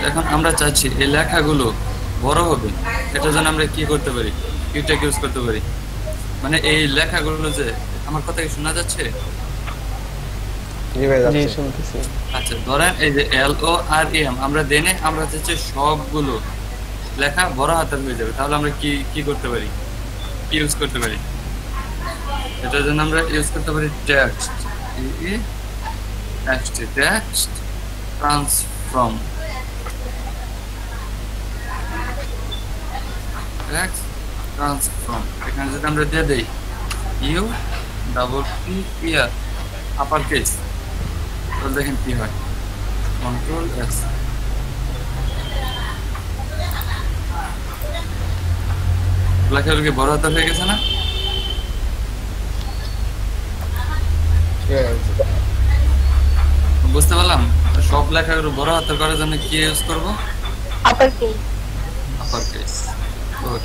এখন আমরা চাচ্ছি এই লেখাগুলো বড় হবে, এটার জন্য আমরা কি করতে পারি, কিউটেক ইউজ করতে পারি। মানে এই লেখাগুলো যে, আমার কথা কি শোনা যাচ্ছে? জি শুনতেছি। আচ্ছা ধরেন এই যে LORM আমরা দেনে আমরা চাচ্ছি সবগুলো লেখা বড় হাতের হয়ে যাবে, তাহলে আমরা কি কি করতে পারি, কি ইউজ করতে পারি? এটার জন্য আমরা ইউজ করতে পারি text, text transform, text transform. এখানে যদি আমরা দিয়ে দেই ইউ ডাবল পি ইয়ার আপার কেস, তাহলে দেখেন কি হয়, কন্ট্রোল এস। লেখাগুলো বড় হাতের হয়ে গেছে না? বুঝতে পারলাম। সব লেখাগুলো বড় হাতের করার জন্য কি ইউজ করব? Upper case. Upper case. Good.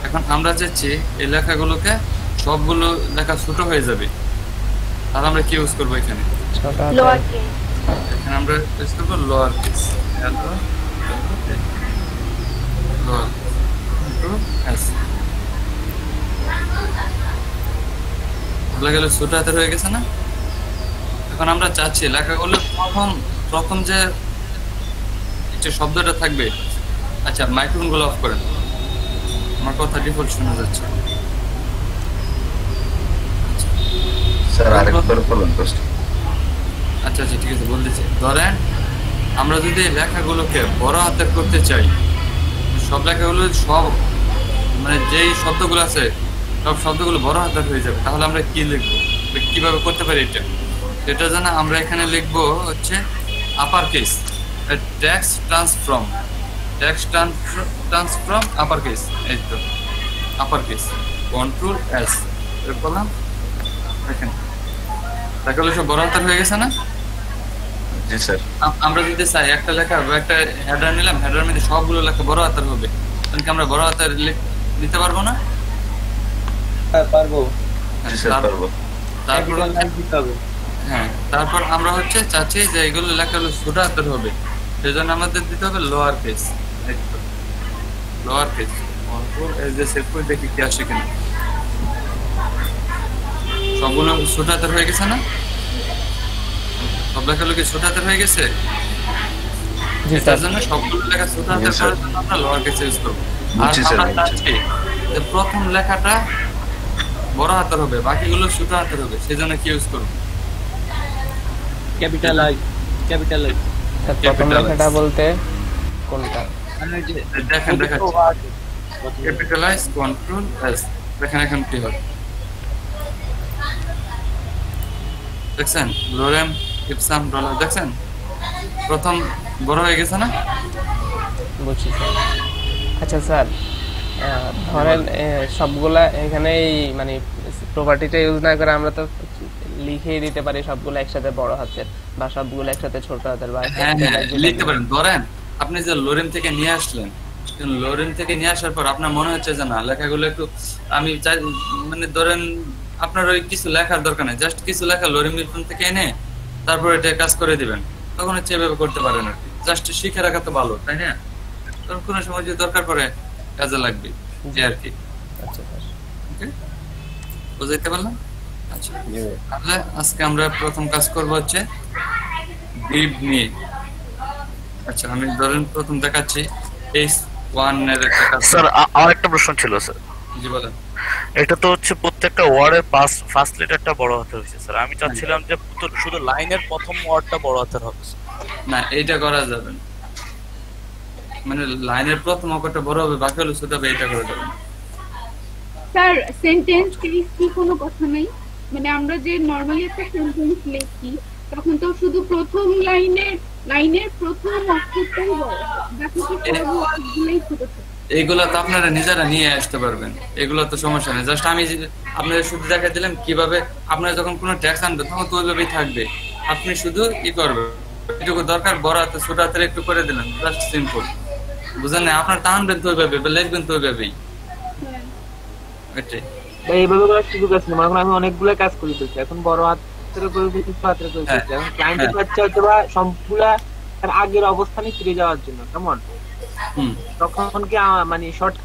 এখন আমরা চাচ্ছি এই লেখাগুলোকে সবগুলো লেখা ছোট হয়ে যাবে, তাহলে আমরা কি ইউজ করব এখানে? Lower case. এখানে আমরা ইউজ করব লোয়ার কেস, লেখাগুলো ছোট হাতের হয়ে গেছে না? এখন আমরা চাচ্ছি লেখাগুলো প্রথম যে শব্দটা থাকবে। আচ্ছা মাইক্রোফোনগুলো অফ করেন, আমার কথা ডিফল্ট শোনা যাচ্ছে। স্যার আরেকবার বলুন প্রশ্ন। আচ্ছা আচ্ছা ঠিক আছে বলতেছি। ধরেন আমরা যদি লেখাগুলোকে বড় হাতের করতে চাই, সব লেখাগুলো সব মানে যেই শব্দগুলো আছে সব শব্দগুলো বড় হাতের হয়ে যাবে, তাহলে আমরা কি লিখবো, কিভাবে করতে পারি এটা? এটার জন্য আমরা এখানে লিখবো হচ্ছে upper case, text transform, upper case. এই তো আপার কেস, কন্ট্রোল এস বললাম। দেখেন লেখাগুলো সব বড় হাতের হয়ে গেছে না? জি স্যার। আমরা যদি চাই একটা লেখা একটা হেডার নিলাম, হেডার মধ্যে সবগুলো লেখা বড় হাতের হবে, তখন কি আমরা বড় হাতের নিতে পারবো না? হ্যাঁ পারবো। হ্যাঁ তারপর আমরা হচ্ছে চাচ্ছি যে এগুলো লেখাগুলো ছোট হাতের হবে, সেই জন্য আমাদের দিতে হবে lower case. Lower case save করে দেখি কি আসে কিনা। সবগুলো ছোট হাতের হয়ে গেছে না? সব লেখাগুলো কি ছোট হাতের হয়ে গেছে? এটার জন্য সবগুলো লেখা ছোট হাতের করার জন্য আমরা লোয়ার কেস ইউজ করবো। আর আমরা চাচ্ছি যে প্রথম লেখাটা বড় হাতের হবে, বাকিগুলো ছোট হাতের হবে, সেই জন্য কি ইউজ করবো? ক্যাপিটালাইজ। প্রথম লেখাটা বলতে কোনটা? দেখেন ক্যাপিটালাইজ, কন্ট্রোল এস। দেখেন এখন কি হবে, দেখছেন লোরেম ইপসাম ডলার, দেখছেন প্রথম বড় হয়ে গেছে না? বুঝছি স্যার। আচ্ছা স্যার ধরেন সবগুলা এখানে মানে প্রপার্টিটা ইউজ না করে আমরা তো লিখেই দিতে পারি সবগুলো একসাথে বড় হাতের বা সবগুলো একসাথে ছোট হাতের বা লিখতে পারেন। ধরেন আপনি যে লোরেম থেকে নিয়ে আসলেন, লোরেম থেকে নিয়ে আসার পর আপনার মনে হচ্ছে যে না লেখাগুলো একটু আমি চাই, মানে ধরেন আপনার ওই কিছু লেখার দরকার নেই, জাস্ট কিছু লেখা লোরেম থেকে এনে তারপর এটা কাজ করে দিবেন, তখন হচ্ছে এভাবে করতে পারেন আর কি। জাস্ট শিখে রাখা তো ভালো, তাই না? তখন কোনো সময় যদি দরকার পড়ে কাজে লাগবে যে আর কি। আচ্ছা ওকে, বুঝাইতে পারলাম? আচ্ছা তাহলে আজকে আমরা প্রথম কাজ করব হচ্ছে ডিভ নিয়ে। আচ্ছা আমি ধরেন প্রথম দেখাচ্ছি H1 এর একটা কাজ। স্যার আর একটা প্রশ্ন ছিল স্যার। জি বলেন। এটা তো হচ্ছে প্রত্যেকটা ওয়ার্ডের ফার্স্ট লেটারটা বড় হাতের হয়েছে স্যার, আমি চাচ্ছিলাম যে শুধু লাইনের প্রথম ওয়ার্ডটা বড় হাতের হবে। না এইটা করা যাবে না, মানে লাইনের প্রথম অক্ষরটা বড় হবে, বাকি হলো ছোট হবে, এটা করা যাবে না স্যার। সেন্টেন্স কি কোনো কথা নাই? মানে আমরা যে নরমালি একটা সেন্টেন্স লিখি তখন তো শুধু প্রথম লাইনের প্রথম একটাই বড় বাকি সব ওয়ার্ডগুলোই ছোট ছোট। এইগুলা তো আপনারা নিজেরা নিয়ে আসতে পারবেন, এগুলো তো সমস্যা নেই। জাস্ট আমি আপনাদের শুধু দেখা দিলাম কিভাবে আপনারা যখন কোনো ট্যাক্স আনবে তখন তো ওইভাবেই থাকবে, আপনি শুধু কি করবেন, এটুকু দরকার বড় হাতে ছোট হাতের একটু করে দিলেন, জাস্ট সিম্পল। বুঝলেন না? আপনার টানবেন তো ওইভাবে, লিখবেন তো ওইভাবেই, এটাই। এইভাবে করার সুযোগ আছে না, মনে করেন আমি অনেকগুলো কাজ করে দিচ্ছি, এখন বড় হাতের করে দিচ্ছি, ছোট হাতের করে দিচ্ছি, এখন ক্লায়েন্টের কাছে হয়তো বা সবগুলা তার আগের অবস্থানে ফিরে যাওয়ার জন্য, কেমন তখন কি মানে শর্ট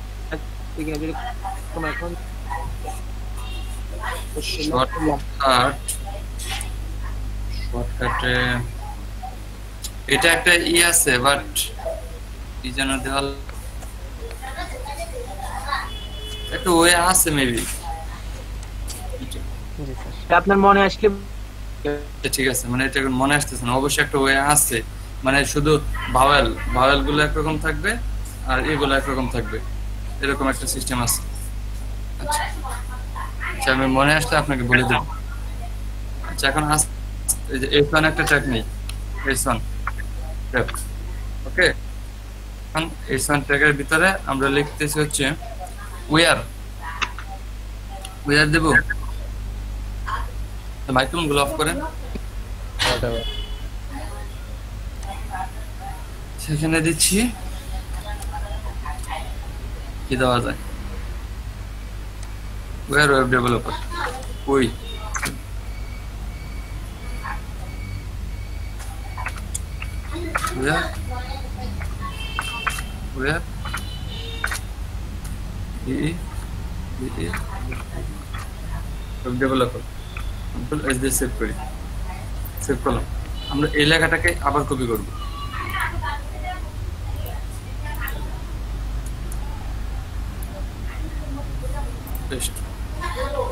এখন শর্টকাটে এটা একটা আছে, বাট কি যেন দেওয়াল একটা ওয়ে আছে মেবি, আপনার মনে আসলে ঠিক আছে। মানে এটা মনে আসতেছে না, অবশ্যই একটা ওয়ে আছে। মানে শুধু ভাওয়েল গুলো একরকম থাকবে আর এগুলো একরকম থাকবে, এরকম একটা সিস্টেম আছে। আচ্ছা আচ্ছা, আমি মনে আসলে আপনাকে বলে দেব। আচ্ছা, এখন এই যে S1 একটা ট্র্যাক নেই, S1 ট্র্যাক, ওকে। এখন S1 ট্র্যাকের ভিতরে আমরা লিখতেছি হচ্ছে ওয়্যার দেব। মাইক্রোফোন গুলো অফ করেন। সেখানে দিচ্ছি কি দেওয়া যায়, ওয়্যার ওয়েব ডেভেলপার, ওই ওয়্যার ওয়েব ডেভেলপার সেভ করি, সেভ করলাম। আমরা এই লেখাটাকে আবার কপি করব,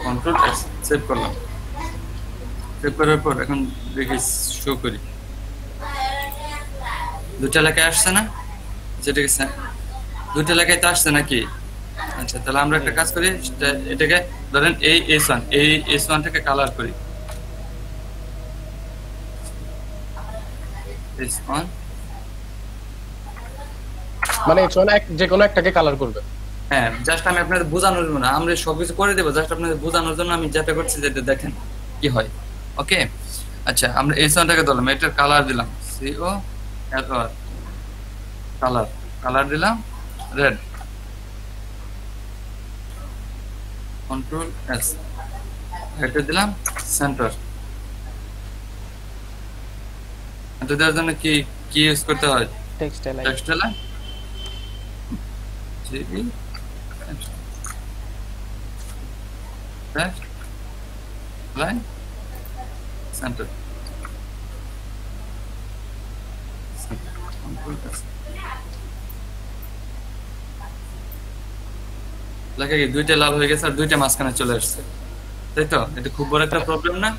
কন্ট্রোল এস, সেভ করলাম। সেভ করার পর এখন দেখি শো করি, দুটা লেখায় আসছে না? যেটাকে দুটা লেখায় তো আসছে নাকি? আচ্ছা, তাহলে আমরা একটা কাজ করি, এটাকে ধরেন এই S1টাকে কালার করি, S1 মানে S1 যে কোনো একটাকে কালার করবে। হ্যাঁ, জাস্ট আমি আপনাদের বোঝানোর জন্য, আমরা সবকিছু করে দেবো, জাস্ট আপনাদের বোঝানোর জন্য আমি যেটা করছি যেটা দেখেন কি হয়, ওকে। আচ্ছা, আমরা S1টাকে ধরলাম, এটার কালার দিলাম COLR, কালার দিলাম রেড, কন্ট্রোল এস, এটা দিলাম সেন্টার। এটা দেওয়ার জন্য কি ইউজ করতে হয়? Text align, GB line centre, লেখা কি দুইটা লাল হয়ে গেছে আর দুইটা মাঝখানে চলে আসছে, তাই তো? এটা খুব বড় একটা প্রবলেম না?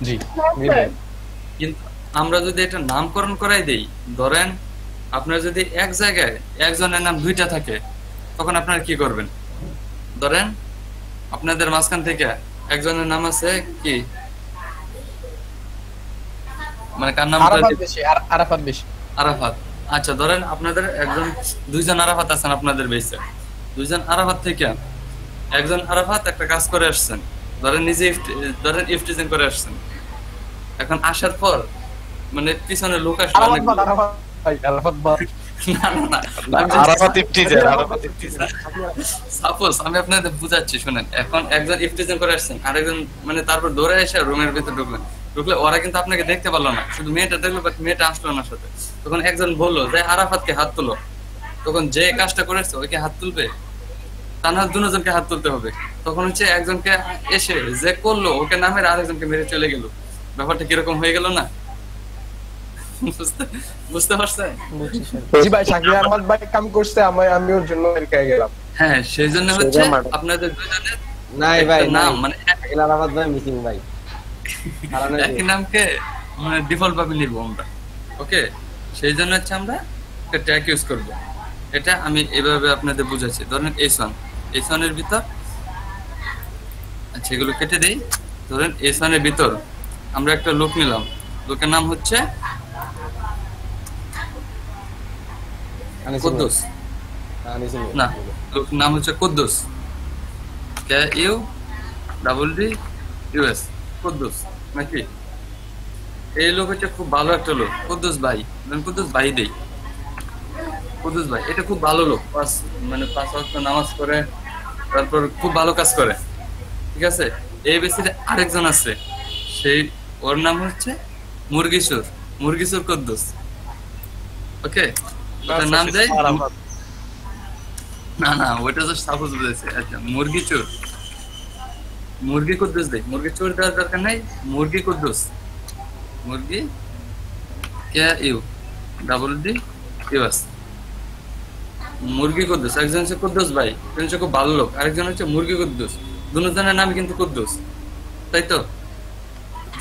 জি। কিন্তু আমরা যদি এটা নামকরণ করাই দেই, ধরেন আপনার যদি এক জায়গায় একজনের নাম দুইটা থাকে, তখন আপনারা কি করবেন? ধরেন আপনাদের মাঝখান থেকে একজনের নাম আছে কি, মানে কার নাম? আরাফাত। আচ্ছা, ধরেন আপনাদের দুইজন আরাফাত আছেন আপনাদের বেসে, দুইজন আরাফাত থেকে একজন আরাফাত একটা কাজ করে আসছেন, ধরেন নিজে ইফটিজিং করে আসছেন। এখন আসার পর মানে পিছনে লোক আসবে, সাপোজ আমি আপনাদের বুঝাচ্ছি, শুনেন। এখন একজন ইফটিজিং করে আসছেন, আরেকজন মানে তারপর দৌড়ে এসে রুমের ভিতরে ঢুকলে ওরা কিন্তু আপনাকে দেখতে পারলো না, শুধু মেয়েটা দেখলো, বাট মেয়েটা আসলো না সাথে। তখন একজন বললো যে আরাফাতকে হাত তুলো, তখন যে কাজটা করেছে ওইকে হাত তুলবে, তা না দুজনকে হাত তুলতে হবে। তখন হচ্ছে একজনকে এসে যে করলো ওকে নামের আরেকজনকে মেরে চলে গেল, ব্যাপারটা কিরকম হয়ে গেল না? বুঝতে পারছেন? জি ভাই, শাকিল আহমদ ভাই কাম করছে, আমি ওর জন্য এরকায় গেলাম। হ্যাঁ, সেই জন্য হচ্ছে আপনাদের দুজনের নাই ভাই নাম মানে শাকিল আহমদ ভাই মিসিং ভাই, একই নামকে মানে ডিফল্ট ভাবে নিব আমরা, ওকে। সেই জন্য হচ্ছে আমরা একটা ট্যাগ ইউজ করব। এটা আমি এভাবে আপনাদের বুঝাচ্ছি। ধরেন S1 এর ভিতর, আচ্ছা এগুলো কেটে দেই। ধরেন S1 এর ভিতর আমরা একটা লুক নিলাম, লুকের নাম হচ্ছে কুদ্দুস না, লোক নাম হচ্ছে কুদ্দুস, KUDDUS, কুদ্দুস নাকি? এই লোক হচ্ছে খুব ভালো একটা লোক, কুদ্দুস ভাই, কুদ্দুস ভাই দেই, কুদ্দুস ভাই এটা খুব ভালো লোক, মানে 5 ওয়াক্ত নামাজ পড়ে, তারপর খুব ভালো কাজ করে, ঠিক আছে? এই বেসিতে আরেকজন আছে, সেই ওর নাম হচ্ছে মুরগিসুর কুদ্দুস। ওকে, ওটার নাম দেয় না ওইটা তো সাপোজ বলেছে। আচ্ছা, মুরগি কুদ্দুস দেই, মুরগি চোর দেওয়ার দরকার নাই, মুরগি কুদ্দুস, মুরগি KUDDUS, মুরগি কুদ্দুস। একজন হচ্ছে কুদ্দুস ভাই, একজন হচ্ছে খুব ভালো লোক, আরেকজন হচ্ছে মুরগি কুদ্দুস। দুজনের নাম কিন্তু কুদ্দুস, তাই তো?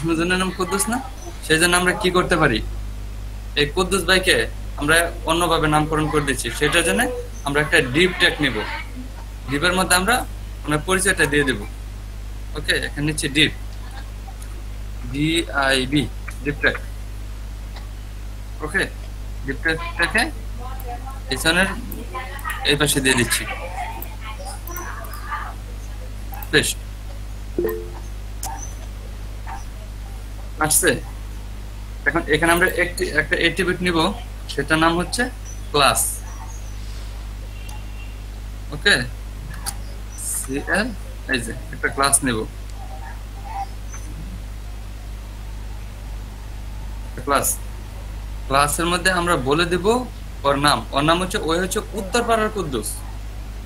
দুজনের নাম কুদ্দুস না? সেই জন্য আমরা কি করতে পারি, এই কুদ্দুস ভাইকে আমরা অন্যভাবে নামকরণ করে দিচ্ছি। সেটার জন্য আমরা একটা ডিপ ট্যাগ নিব, ডিপের মধ্যে আমরা পরিচয়টা দিয়ে দেব। ওকে, এখানে নিচ্ছি ডিপ, DIB, ডিপ ট্যাগ। ওকে, ডিপ ট্যাগটাকে পিছনের এই পাশে দিয়ে দিচ্ছি, পেস্ট। আসছে? এখন এখানে আমরা একটা অ্যাট্রিবিউট নিব, সেটার নাম হচ্ছে ক্লাস। ওকে, CL, এই যে একটা ক্লাস নেব, ক্লাসের মধ্যে আমরা বলে দেব ওর নাম হচ্ছে, ওই হচ্ছে উত্তরপাড়ার কুদ্দুস।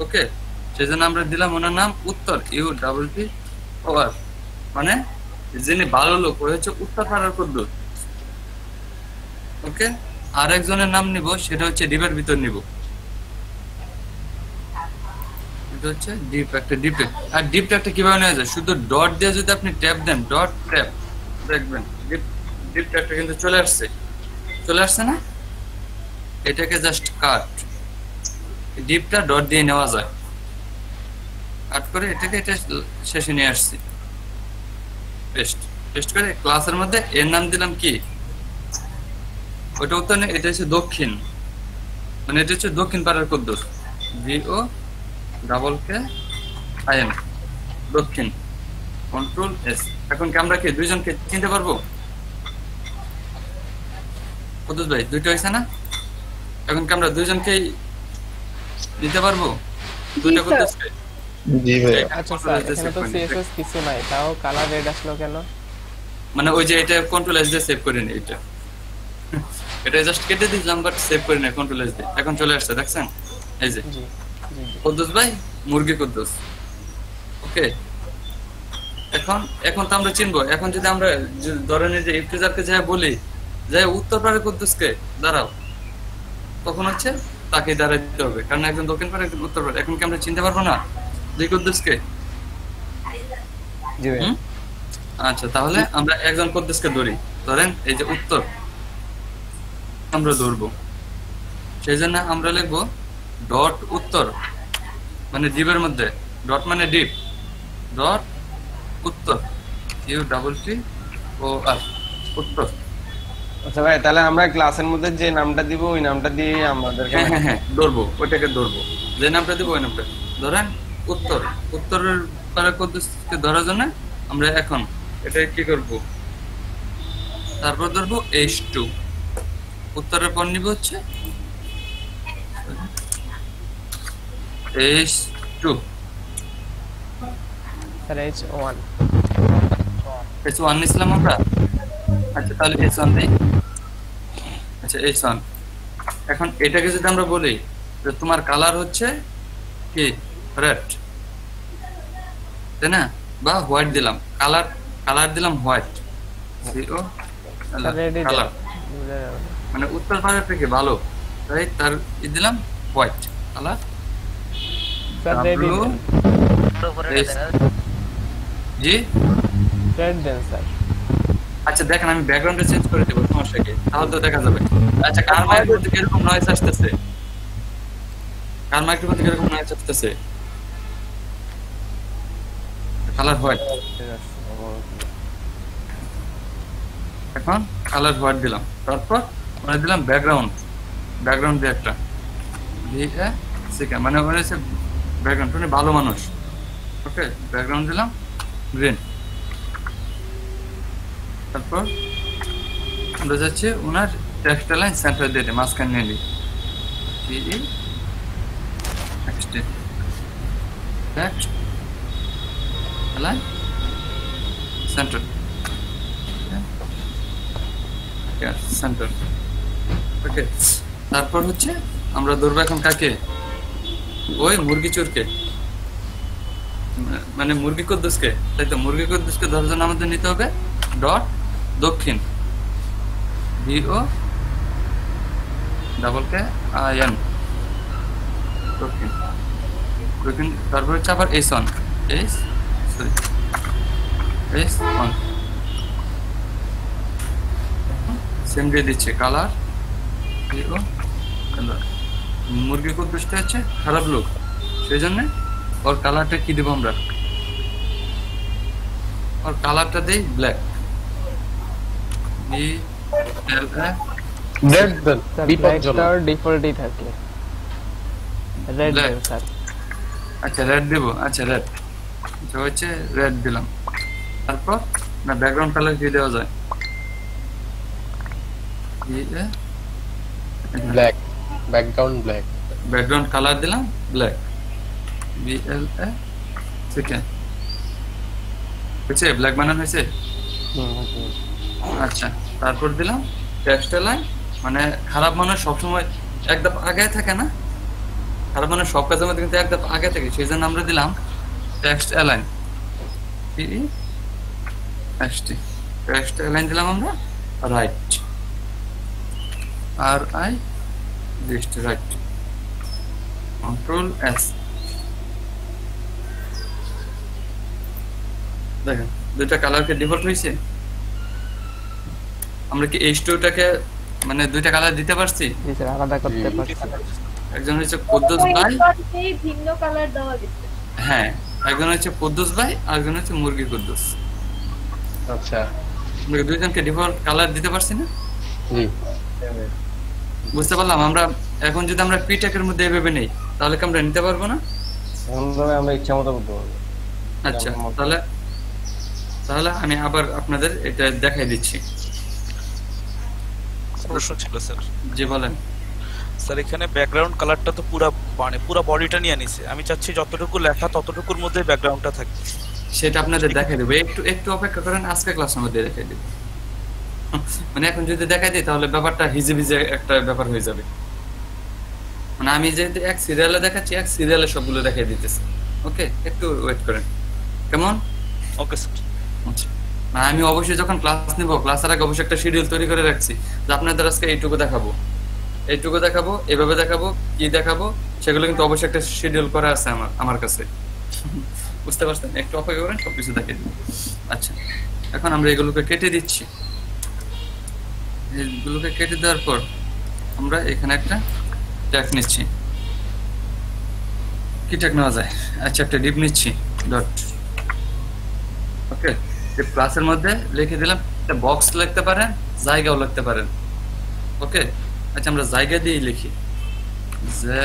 ওকে, সেজন্য আমরা দিলাম ওনার নাম উত্তর, UTTOR, মানে যিনি ভালো লোক, ওই হচ্ছে উত্তরপাড়ার কুদ্দুস। ওকে, আর একজনের নাম নিব, সেটা হচ্ছে ডিপের ভিতর নিব, এটা হচ্ছে ডিপ, একটা ডিপে। আর ডিপটা একটা কিভাবে নেওয়া যায়, শুধু ডট দিয়ে যদি আপনি ট্যাপ দেন, ডট ট্যাপ, দেখবেন ডিপটা একটা কিন্তু চলে আসছে না? এটাকে জাস্ট কাট, ডিপটা ডট দিয়ে নেওয়া যায়, কাট করে এটাকে এটা শেষে নিয়ে আসছি, পেস্ট করে ক্লাসের মধ্যে এর নাম দিলাম কি, ওটা উত্তর নেই, এটা হচ্ছে দক্ষিণ, মানে এটা হচ্ছে দক্ষিণ পাড়ার কুদ্দুস, DOKKIN, দক্ষিণ, কন্ট্রোল S। এখন কি আমরা কি দুইজনকে চিনতে পারবো? কুদ্দুস ভাই দুইটা হয়েছে না? এখন কি আমরা দুইজনকেই নিতে পারবো, দুইটা কুদ্দুসকে? জি ভাই। আচ্ছা স্যার, এখানে তো CSS কিছু নাই, তাও কালার রেড আসলো কেন? মানে ওই যে এটা কন্ট্রোল S দিয়ে সেভ করে নি, এটা জাস্ট কেটে দিলাম, বাট সেভ করে নি কন্ট্রোল S দিয়ে, এখন চলে আসছে, দেখছেন? এই যে কুদ্দুস ভাই, মুরগি কুদ্দুস। ওকে, এখন তো আমরা চিনবো। এখন যদি আমরা ধরেন যে ইফতিজারকে যা বলি যে উত্তর পাড়ার কুদ্দুসকে দাঁড়াও, তখন হচ্ছে তাকে দাঁড়াই দিতে হবে, কারণ একজন দক্ষিণ পাড়া, একজন উত্তর পাড়া। এখন কি আমরা চিনতে পারবো না দুই কুদ্দুসকে? আচ্ছা, তাহলে আমরা একজন কুদ্দুসকে ধরি, ধরেন এই যে উত্তর আমরা ধরবো, সেই জন্য আমরা লিখবো ডট উত্তর, মানে ডিপের মধ্যে ডট মানে ডিপ, ডট উত্তর, UTTOR, উত্তর। আচ্ছা ভাই, তাহলে আমরা ক্লাসের মধ্যে যে নামটা দিব ওই নামটা দিয়ে আমাদের হ্যাঁ ধরবো, ওইটাকে ধরবো, যে নামটা দিব ওই নামটা ধরেন উত্তরের পাড়া কুদ্দুসকে ধরার জন্য আমরা এখন এটা কি করব, তারপর ধরবো H2, উত্তরের পর নিব হচ্ছে H2, স্যার H1 নিছিলাম আমরা। আচ্ছা, তাহলে H1 নেই। আচ্ছা, H1। এখন এটাকে যদি আমরা বলি যে তোমার কালার হচ্ছে কি রেড, তাই না? বা হোয়াইট দিলাম, কালার দিলাম হোয়াইট, কালার মানে উত্তর পাড়ার থেকে ভালো, তাই তার দিলাম হোয়াইট কালার। জি রেড দেন স্যার। আচ্ছা দেখেন, আমি ব্যাকগ্রাউন্ডে চেঞ্জ করে দেবো, সমস্যা কি? তাহলে তো দেখা যাবে। আচ্ছা, কার মাইক্রোফোন থেকে এরকম নয়েজ আসতেছে? Colour white. এখন কালার হোয়াইট দিলাম, তারপর মানে দিলাম ব্যাকগ্রাউন্ড দিয়ে একটা মানে ওখানে হচ্ছে ব্যাকগ্রাউন্ড, উনি ভালো মানুষ। ওকে, ব্যাকগ্রাউন্ড দিলাম গ্রিন। তারপর আমরা যাচ্ছি ওনার টেক্সট লাইন সেন্টার দিয়ে দিই, মাঝখানে নিয়ে নিই টেক্সট লাইন সেন্টার সেন্টার। ওকে, তারপর হচ্ছে আমরা ধরবো এখন কাকে, ওই মুরগি চোরকে, মানে মুরগি কুদ্দুসকে, তাই তো? মুরগি কুদ্দুসকে ধরার জন্য আমাদের নিতে হবে ডট দক্ষিণ VO ডাবল কে IN দক্ষিণ দক্ষিণ। তারপর হচ্ছে আবার S1 সেম দিয়ে দিচ্ছে কালার VO কালার। মুরগি কুদ্দুসটা হচ্ছে খারাপ লোক, সেই জন্য ওর কালারটা কি দেবো আমরা, ওর কালারটা দেই ব্ল্যাক। ডিফল্টই থাকে রেড দেব স্যার। আচ্ছা রেড দেব, আচ্ছা রেড, তো হচ্ছে রেড দিলাম। তারপর না ব্যাকগ্রাউন্ড কালার কি দেওয়া যায়, black, background black, background colour দিলাম ব্ল্যাক BLA সেকেন্ড হয়েছে, ব্ল্যাক বানানো হয়েছে। আচ্ছা, তারপর দিলাম টেক্সট লাইন, মানে খারাপ মানুষ সবসময় এক ধাপ আগে থাকে না, খারাপ মানুষ সব কাজের মধ্যে কিন্তু এক ধাপ আগে থাকে, সেই জন্য আমরা দিলাম টেক্সট লাইন টেক্সট লাইন দিলাম আমরা right RI right, control S। দেখেন দুইটা কালারকে ডিফল্ট হয়েছে। আমরা কি H2টাকে মানে দুইটা কালার দিতে পারছি, আলাদা করতে পারছি। একজন হচ্ছে কুদ্দুস ভাই, ভিন্ন কালার দেওয়া গেছে। হ্যাঁ একজন হচ্ছে কুদ্দুস ভাই আর একজন হচ্ছে মুরগি কুদ্দুস। আচ্ছা, আমরা দুইজনকে ডিফল্ট কালার দিতে পারছি না? জি বুঝতে পারলাম। আমরা এখন যদি আমরা পিটেকের মধ্যে এভাবে নেই তাহলে কি আমরা নিতে পারবো না? আমরা ইচ্ছা মতো করতে পারবো। আচ্ছা, তাহলে তাহলে আমি আবার আপনাদের এটা দেখাই দিচ্ছি। প্রশ্ন ছিল স্যার। জি বলেন স্যার। এখানে ব্যাকগ্রাউন্ড কালারটা তো পুরো মানে পুরো বডিটা নিয়ে নিছে, আমি চাচ্ছি যতটুকু লেখা ততটুকুর মধ্যে ব্যাকগ্রাউন্ডটা থাকবে। সেটা আপনাদের দেখাই দেবো, একটু একটু অপেক্ষা করেন, আজকে ক্লাসের মধ্যে দেখাই দেবো। মানে এখন যদি দেখাই দিই তাহলে ব্যাপারটা হিজিবিজি একটা ব্যাপার হয়ে যাবে। মানে আমি যেহেতু এক সিরিয়ালে দেখাচ্ছি, এক সিরিয়ালে সবগুলো দেখাই দিতেছি। ওকে, একটু ওয়েট করেন, কেমন? Okay sir. আচ্ছা, আমি অবশ্যই যখন ক্লাস নিব, ক্লাসের আগে অবশ্যই একটা শিডিউল তৈরি করে রাখছি যে আপনাদের আজকে এইটুকু দেখাবো, এইটুকু দেখাবো, এভাবে দেখাবো, কি দেখাবো, সেগুলো কিন্তু অবশ্যই একটা শিডিউল করা আছে আমার কাছে। বুঝতে পারছেন? একটু অপেক্ষা করেন, সবকিছু দেখিয়ে দিব। আচ্ছা, এখন আমরা এগুলোকে কেটে দিচ্ছি। এগুলোকে কেটে দেওয়ার পর আমরা এখানে একটা ট্যাগ নিচ্ছি। কি ট্যাগ নেওয়া যায়? আচ্ছা, একটা ডিপ নিচ্ছি ডট। ওকে, এই ক্লাসের মধ্যে লিখে দিলাম, একটা বক্স লিখতে পারেন, জায়গাও লিখতে পারেন। ওকে, আচ্ছা আমরা জায়গা দিয়ে লিখি, যে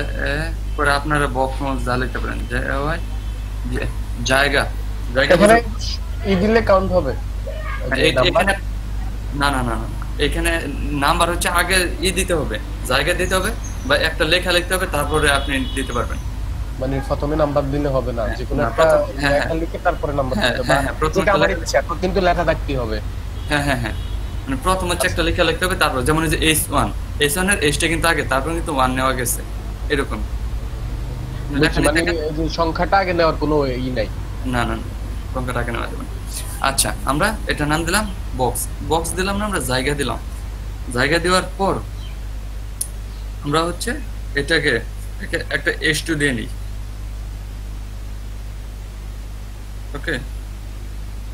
পরে আপনারা বক্স যা লিখতে পারেন, যে ওয়াই জায়গা। জায়গা এখানে ই দিলে কাউন্ট হবে? এখানে না না না না, এখানে নাম্বার হচ্ছে আগে ই দিতে হবে, জায়গা দিতে হবে, বা একটা লেখা লিখতে হবে, তারপরে আপনি দিতে পারবেন। মানে প্রথমে নাম্বার দিলে হবে না, যে কোনো একটা লেখা লিখে তারপরে নাম্বার দিতে হবে। হ্যাঁ, প্রথমে আমার ইচ্ছা কিন্তু লেখা থাকতে হবে। হ্যাঁ হ্যাঁ হ্যাঁ, মানে প্রথম হচ্ছে একটা লেখা লিখতে হবে, তারপর যেমন এই যে S1 এর H টা কিন্তু আগে, তারপর কিন্তু 1 নেওয়া গেছে, এরকম। মানে এই যে সংখ্যাটা আগে নেওয়ার কোনো ই নাই। না না, সংখ্যাটা আগে নেওয়া যাবে না। আচ্ছা, আমরা এটা নাম দিলাম বক্স। বক্স দিলাম না, আমরা জায়গা দিলাম। জায়গা দেওয়ার পর আমরা হচ্ছে এটাকে একটা S2 দিয়ে নিই। ওকে,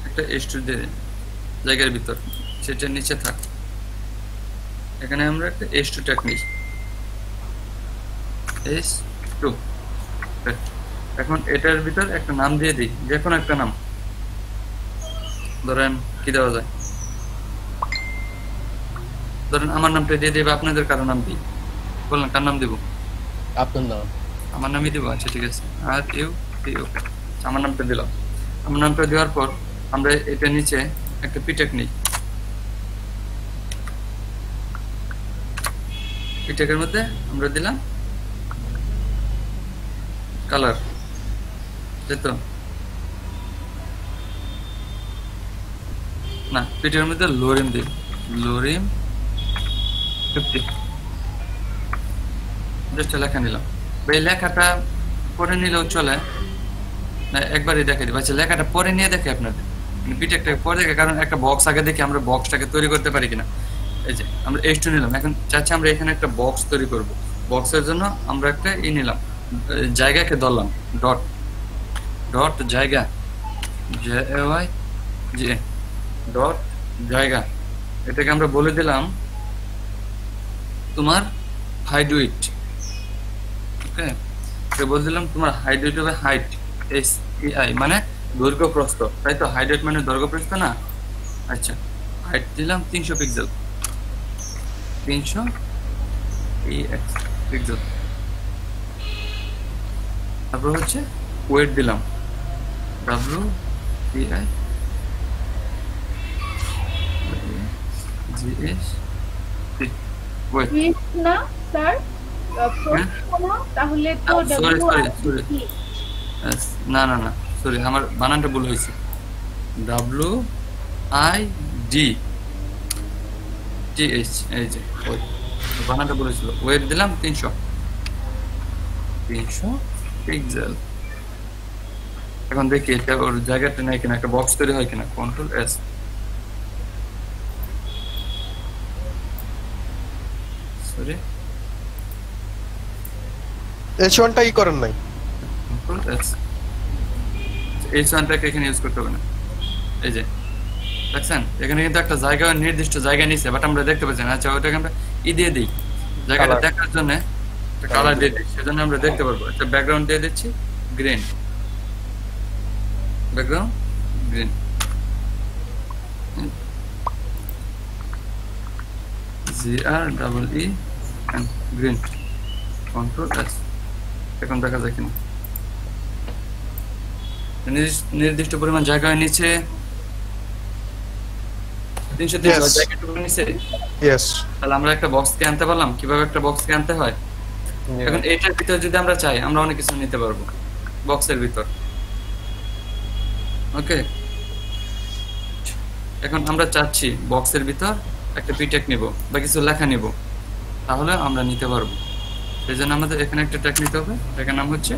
একটা S2 দিয়ে দিই জায়গার ভিতর, সেটা নিচে থাক। এখানে আমরা একটা S2 ট্যাগ নিই, S2। এখন এটার ভিতর একটা নাম দিয়ে দিই, যে কোনো একটা নাম। ধরেন কি দেওয়া যায়, ধরেন আমার নামটা দিয়ে দেবে, আপনাদের কারো নাম দিই, বললেন কার নাম দিব? আপনার নাম। আমার নামই দিব। আচ্ছা ঠিক আছে, আর ইউ ওকে, আমার নামটা দিলাম। আমার নামটা দেওয়ার পর আমরা এটা নিচে একটা পিটেক নিই। পিটেকের মধ্যে আমরা দিলাম কালার, তাই তো না? পিটেকের মধ্যে লোরিম দিই, লোরিম 50 জাস্ট লেখা নিলাম। এই লেখাটা পরে নিলেও চলে না, একবারই দেখে দিব। আচ্ছা লেখাটা পরে নিয়ে দেখে আপনাদের, পিটেকটা পরে দেখে, কারণ একটা বক্স আগে দেখি আমরা বক্সটাকে তৈরি করতে পারি কিনা। এই যে আমরা H2 নিলাম, এখন চাচ্ছি আমরা এখানে একটা বক্স তৈরি করব। বক্সের জন্য আমরা একটা নিলাম, জায়গাকে ধরলাম, ডট ডট জায়গা, JAY ডট জায়গা, এটাকে আমরা বলে দিলাম তোমার হাইট উইডথ। ওকে, এটা বলে দিলাম তোমার হাইট উইডথ হবে হাইট, SEI মানে দৈর্ঘ্য প্রস্থ, তাই তো? হাইট উইডথ মানে দৈর্ঘ্য প্রস্থ না? আচ্ছা, হাইট দিলাম 300 পিক্সেল, 300 পিক্সেল। তারপর হচ্ছে ওয়েট দিলাম, WEI ওয়েট না স্যার, তাহলে তো না না না সরি, আমার বানানটা ভুল হয়েছে। WIDTH, এই যে বানানটা ভুল হয়েছিল। ওয়েট দিলাম 300 পিক্সেল। এখন দেখি এটা ওর জায়গাটা নেই কিনা, একটা বক্স তৈরি হয় কিনা। Ctrl S, সরি H1টা ই করেন নাই। Ctrl S, H1টাকে এখানে ইউজ করতে হবে না। এই যে দেখছেন এখানে কিন্তু একটা জায়গা, নির্দিষ্ট জায়গা নিছে, বাট আমরা দেখতে পাচ্ছি না। আচ্ছা ওটাকে আমরা দিয়ে দিই, জায়গাটা দেখার জন্য একটা কালার দিয়ে দিই, সেজন্য আমরা দেখতে পারবো। একটা ব্যাকগ্রাউন্ড দিয়ে দিচ্ছি green, background green, GREE green, Ctrl S। এখন দেখা যায় কিনা, নির্দিষ্ট পরিমাণ জায়গা নিচে 330 জায়গাটুকু নিচে। তাহলে আমরা একটা বক্সকে আনতে পারলাম। কিভাবে একটা বক্সকে আনতে হয়? এখন এটার ভিতর যদি আমরা চাই, আমরা অনেক কিছু নিতে পারবো বক্সের ভিতর। ওকে, এখন আমরা চাচ্ছি বক্সের ভিতর একটা পিটেক নিব বা কিছু লেখা নিব, তাহলে আমরা নিতে পারবো। সেই জন্য আমাদের এখানে একটা ট্যাগ নিতে হবে, এটার নাম হচ্ছে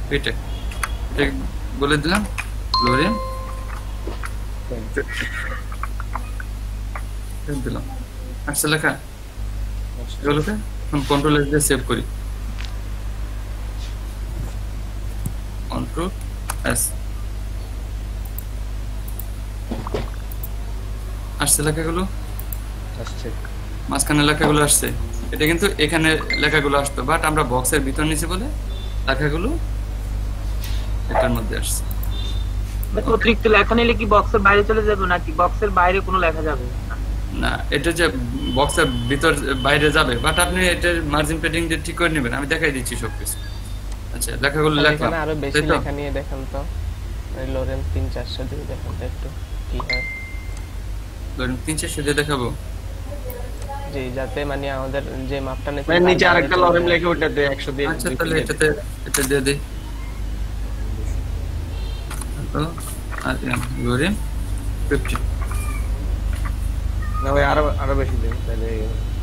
পিটেক। এটা বলে দিলাম লোরিম দিলাম, আচ্ছা লেখা এগুলোকে এখন Ctrl S দিয়ে সেভ করি। Ctrl S, আসছে লেখাগুলো, আসছে মাঝখানে লেখাগুলো আসছে। এটা কিন্তু এখানে লেখাগুলো আসতো, বাট আমরা বক্সের ভিতর নিচে বলে লেখাগুলো এটার মধ্যে আসছে। অতিরিক্ত লেখা নিলে কি বক্সের বাইরে চলে যাবে নাকি বক্সের বাইরে কোনো লেখা যাবে না? এটা যে বক্সের ভিতর বাইরে যাবে, বাট আপনি এটা মার্জিন পেডিং দিয়ে ঠিক করে নেবেন, আমি দেখাই দিচ্ছি সবকিছু। আচ্ছা লেখাগুলো লেখা, আরো বেশি লেখা নিয়ে দেখেন তো, লোরেম 300-400 দিয়ে দেখেন তো একটু কি হয়। লোরেম 300-400 দিয়ে দেখাবো জি, যাতে মানে আমাদের যে মাপটা নিতে মানে নিচে আরেকটা লোরেম লেখে ওটাতে 100 দিয়ে। আচ্ছা তাহলে এটা দিয়ে দেই তো, আর লোরেম 50 না ভাই, আরো বেশি দেন তাহলে।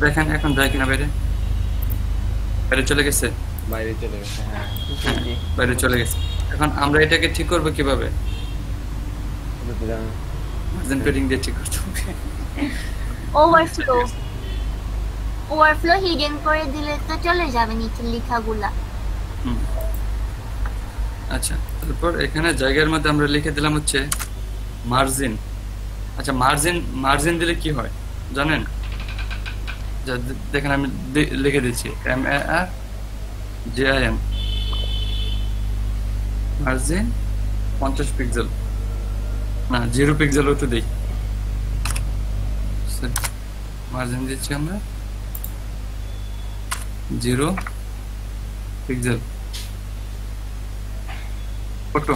দেখেন এখন যায় কিনা, বাইরে চলে গেছে, বাইরে চলে গেছে। হ্যাঁ বাইরে চলে গেছে। এখন আমরা এটাকে ঠিক করব কিভাবে? মার্জিন পেডিং দিয়ে ঠিক করতে হবে। ওভারফ্লো হিডেন করে দিলে তো চলে যাবে নিচে লেখাগুলা। আচ্ছা, তারপর এখানে জায়গার মধ্যে আমরা লিখে দিলাম হচ্ছে মার্জিন। আচ্ছা মার্জিন দিলে কি হয় জানেন? দেখেন আমি লিখে দিচ্ছি MARGIN, মার্জিন 50 পিক্সেল না 0 পিক্সেল একটু দেই। মার্জিন দিচ্ছি আমরা 0 পিক্সেল ফটো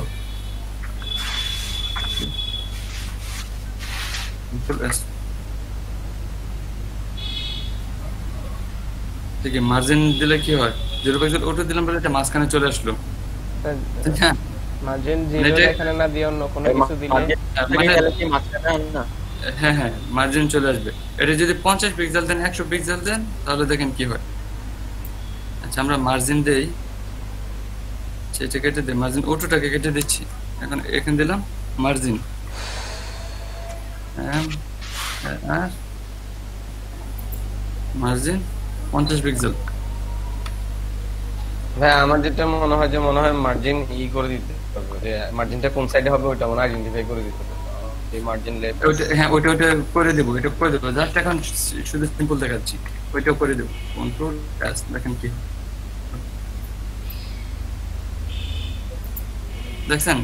ঠিক আছে মার্জিন দিলে কি হয় 0 পিক্সেল অটো দিলাম বলে এটা মাঝখানে চলে আসলো হ্যাঁ মার্জিন 0 এখানে না দিয়ে অন্য কোনো কিছু দিলে কি মাঝখানে না হ্যাঁ হ্যাঁ মার্জিন চলে আসবে এটা যদি 50 পিক্সেল দেন 100 পিক্সেল দেন তাহলে দেখেন কি হয় আচ্ছা আমরা মার্জিন দেই সেটা কেটে দেই মার্জিন অটোটাকে কেটে দিচ্ছি এখন এখানে দিলাম মার্জিন আর মার্জিন 50 পিক্সেল ভাই আমার যেটা মনে হয় মার্জিন করে দিতে হবে যে মার্জিনটা কোন সাইডে হবে ওটা মনে আইডেন্টিফাই করে দিতে হবে এই মার্জিন লেফট হ্যাঁ ওটা করে দেব এটা করে দেব জাস্ট এখন শুধু সিম্পল দেখাচ্ছি ওইটা করে দেব কন্ট্রোল এস দেখেন কি দেখছেন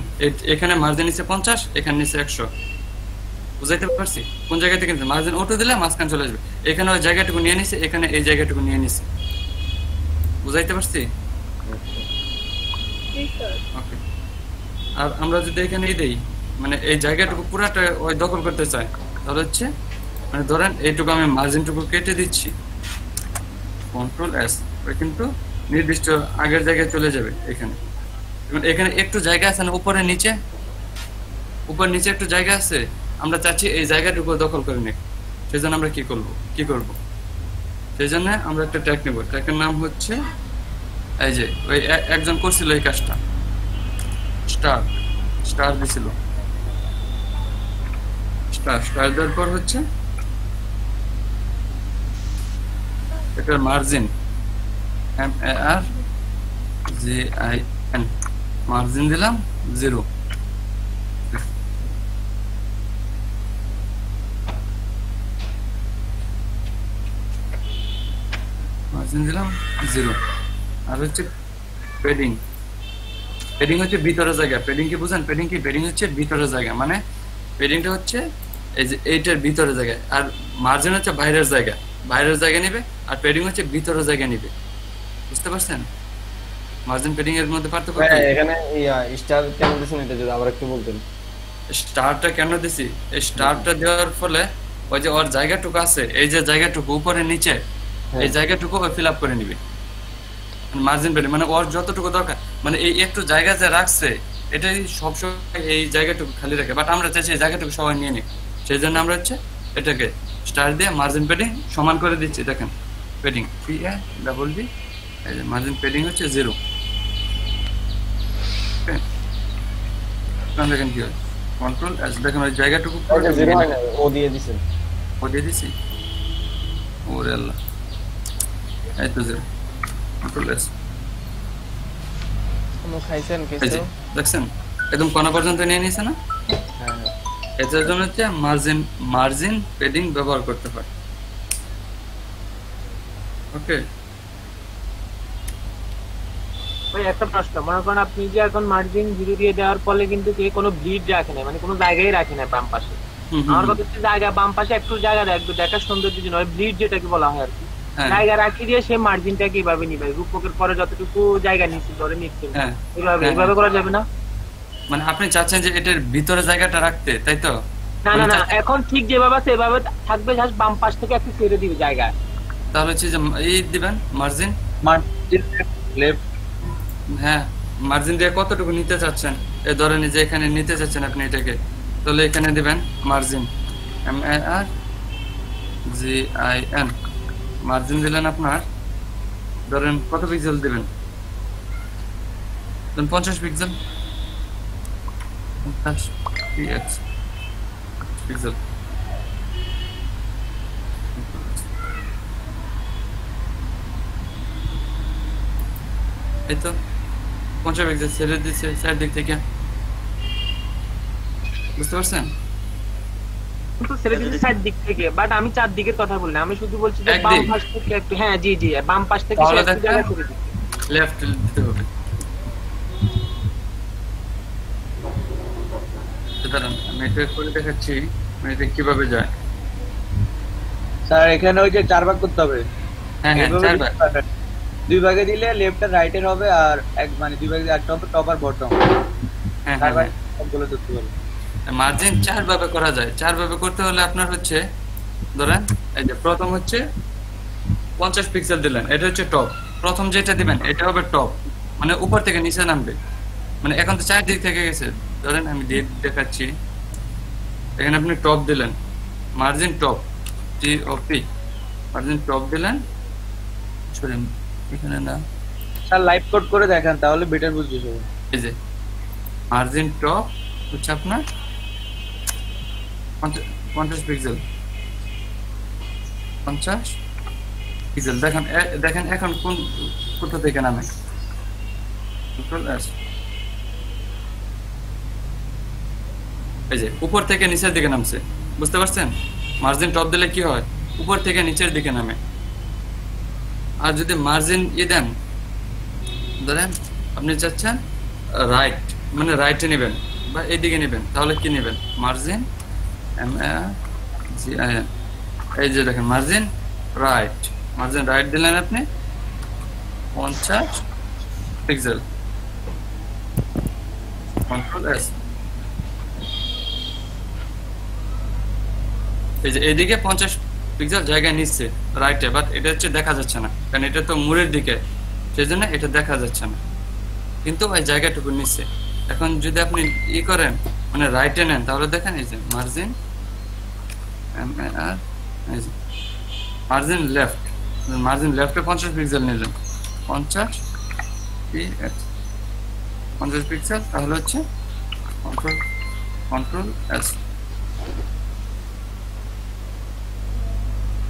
এখানে মার্জিন নিচে 50 এখানে নিচে 100 বুঝাইতে পারছি কোন জায়গা থেকে মার্জিন অটো দিলে মাঝখান চলে আসবে এখানে ওই জায়গাটুকু নিয়ে নিছে এখানে এই জায়গাটুকু নিয়ে নিছে বুঝাইতে পারছি ওকে আর আমরা যদি এখানে দেই মানে এই জায়গাটুকু পুরাটা ওই দখল করতে চাই তাহলে হচ্ছে মানে ধরেন এইটুকু আমি মার্জিনটুকু কেটে দিচ্ছি কন্ট্রোল এস ওই কিন্তু নির্দিষ্ট আগের জায়গায় চলে যাবে এখানে এখানে একটু জায়গা আছে না উপরে নিচে উপর নিচে একটু জায়গা আছে আমরা চাচ্ছি এই জায়গাটুকু দখল করে নিই সেজন্য আমরা কি করব সেজন্য আমরা একটা ট্যাগ নেব ট্যাগের নাম হচ্ছে এই যে ওই একজন করছিল এই কাজটা স্টার দিছিল স্টার দেওয়ার পর হচ্ছে এটার মার্জিন MARGIN মার্জিন দিলাম 0 মার্জিন দিলাম 0 আর হচ্ছে পেডিং হচ্ছে ভিতরের জায়গা পেডিং কি বুঝেন পেডিং হচ্ছে ভিতরের জায়গা মানে পেডিংটা হচ্ছে এই যে এইটার ভিতরের জায়গা আর মার্জিন হচ্ছে বাইরের জায়গা নেবে আর পেডিং হচ্ছে ভিতরের জায়গা নেবে বুঝতে পারছেন মার্জিন পেডিং এর মধ্যে পার্থক্য কি এখানে স্টার কেন দিছেন এটা যদি আবার একটু বলতেন স্টারটা কেন দিছি এই স্টারটা দেওয়ার ফলে ওই যে ওর জায়গাটুকু আছে এই যে জায়গাটুকু উপরে নিচে এই জায়গাটুকু ও ফিল আপ করে নেবে মার্জিন পেডিং মানে ওর যতটুকু দরকার মানে এই একটু জায়গা যে রাখছে এটাই সবসময় এই জায়গাটুকু খালি রাখে বাট আমরা চাইছি এই জায়গাটুকু সবাই নিয়ে নিই সেই জন্য আমরা হচ্ছে এটাকে স্টার দিয়ে মার্জিন পেডিং সমান করে দিচ্ছি দেখেন পেডিং PADD এই যে মার্জিন পেডিং হচ্ছে 0 দেখেন কি হয় কন্ট্রোল এস দেখেন ওই জায়গাটুকু ও দিয়ে দিছি ওরে আল্লাহ এই তো 0 কন্ট্রোল এস কোনো খাইছেন কিছু দেখছেন একদম কোনা পর্যন্ত নিয়ে নিছে না হ্যাঁ এটার জন্য হচ্ছে মার্জিন পেডিং ব্যবহার করতে হয় ওকে ওই একটা প্রশ্ন মনে করেন আপনি যে এখন মার্জিন 0 দিয়ে দেওয়ার ফলে কিন্তু কে কোনো ব্লিড রাখে না মানে কোনো জায়গায় রাখে না বাম পাশে আমার কথা হচ্ছে জায়গা বাম পাশে একটু জায়গা রাখবে দেখা সৌন্দর্যের জন্য ব্লিড যেটাকে বলা হয় আর কি জায়গা রাখি দিয়ে সে মার্জিনটা কিভাবে নিবে রূপকের পরে যতটুকু জায়গা নিচ্ছে ধরে নিচ্ছে এইভাবে করা যাবে না মানে আপনি চাচ্ছেন যে এটার ভিতরে জায়গাটা রাখতে তাই তো না এখন ঠিক যেভাবে আছে এভাবে থাকবে জাস্ট বাম পাশ থেকে একটু ছেড়ে দিবে জায়গা তাহলে হচ্ছে যে এই দিবেন মার্জিন লেফট হ্যাঁ মার্জিন দিয়ে কতটুকু নিতে চাচ্ছেন এই ধরেন যে এখানে নিতে চাচ্ছেন আপনি এটাকে তাহলে এখানে দিবেন মার্জিন MARGIN মার্জিন দিলেন আপনার ধরেন কত পিক্সেল দিবেন 50 পিক্সেল 50 পিক্সেল এই তো 50 পিক্সেল ছেড়ে দিচ্ছে সাইড দিক থেকে বুঝতে পারছেন কিন্তু ছেড়ে দিচ্ছে সাইড দিক থেকে বাট আমি চার দিকের কথা বললাম আমি শুধু বলছি যে বাম পাশ থেকে একটু হ্যাঁ জি বাম পাশ থেকে সে একটু জায়গা ছেড়ে দিচ্ছে লেফট দিতে হবে সুতরাং আমি এটা করে দেখাচ্ছি মানে এটা কিভাবে যায় স্যার এখানে ওই যে 4 ভাগ করতে হবে হ্যাঁ 4 ভাগ দুই ভাগে দিলে লেফট আর রাইটের হবে, আর এক মানে দুই ভাগে একটা হবে টপ আর বটম। হ্যাঁ তারপর সবগুলো ধরতে পারবে। মার্জিন 4 ভাবে করা যায়। 4 ভাবে করতে হলে আপনার হচ্ছে ধরেন এই যে প্রথম হচ্ছে 50 পিক্সেল দিলেন, এটা হচ্ছে টপ। প্রথম যেটা দিবেন এটা হবে টপ, মানে উপর থেকে নিচে নামবে। মানে এখন তো 4 দিক থেকে গেছে, ধরেন আমি দেখাচ্ছি। এখানে আপনি টপ দিলেন, margin top, TOP, margin top দিলেন। সরি এখানে না স্যার লাইভ কোড করে দেখান, তাহলে বেটার বুঝবে সবাই। এই যে মার্জিন টপ হচ্ছে আপনার 50 পিক্সেল, 50 পিক্সেল। দেখেন এখন কোথা থেকে নামে, কন্ট্রোল এস। এই যে উপর থেকে নিচের দিকে নামছে, বুঝতে পারছেন? মার্জিন টপ দিলে কি হয়, উপর থেকে নিচের দিকে নামে। আর যদি মার্জিন দেন, ধরেন আপনি চাচ্ছেন রাইট, মানে রাইটে নেবেন বা এইদিকে নেবেন, তাহলে কি নেবেন, মার্জিন এই যে দেখেন মার্জিন রাইট, মার্জিন রাইট দিলেন আপনি 50 পিক্সেল, কন্ট্রোল এস। এই যে এইদিকে 50 পিক্সেল জায়গায় নিচ্ছে রাইটে, বাট এটা হচ্ছে দেখা যাচ্ছে না, কারণ এটা তো মূলের দিকে, সেই জন্য এটা দেখা যাচ্ছে না, কিন্তু ওই জায়গাটুকু নিচ্ছে। এখন যদি আপনি করেন মানে রাইটে নেন, তাহলে দেখেন এই যে মার্জিন মার্জিন লেফট, মার্জিন লেফটে 50 পিক্সেল নিলেন, 50 পিক্সেল, তাহলে হচ্ছে কন্ট্রোল এস।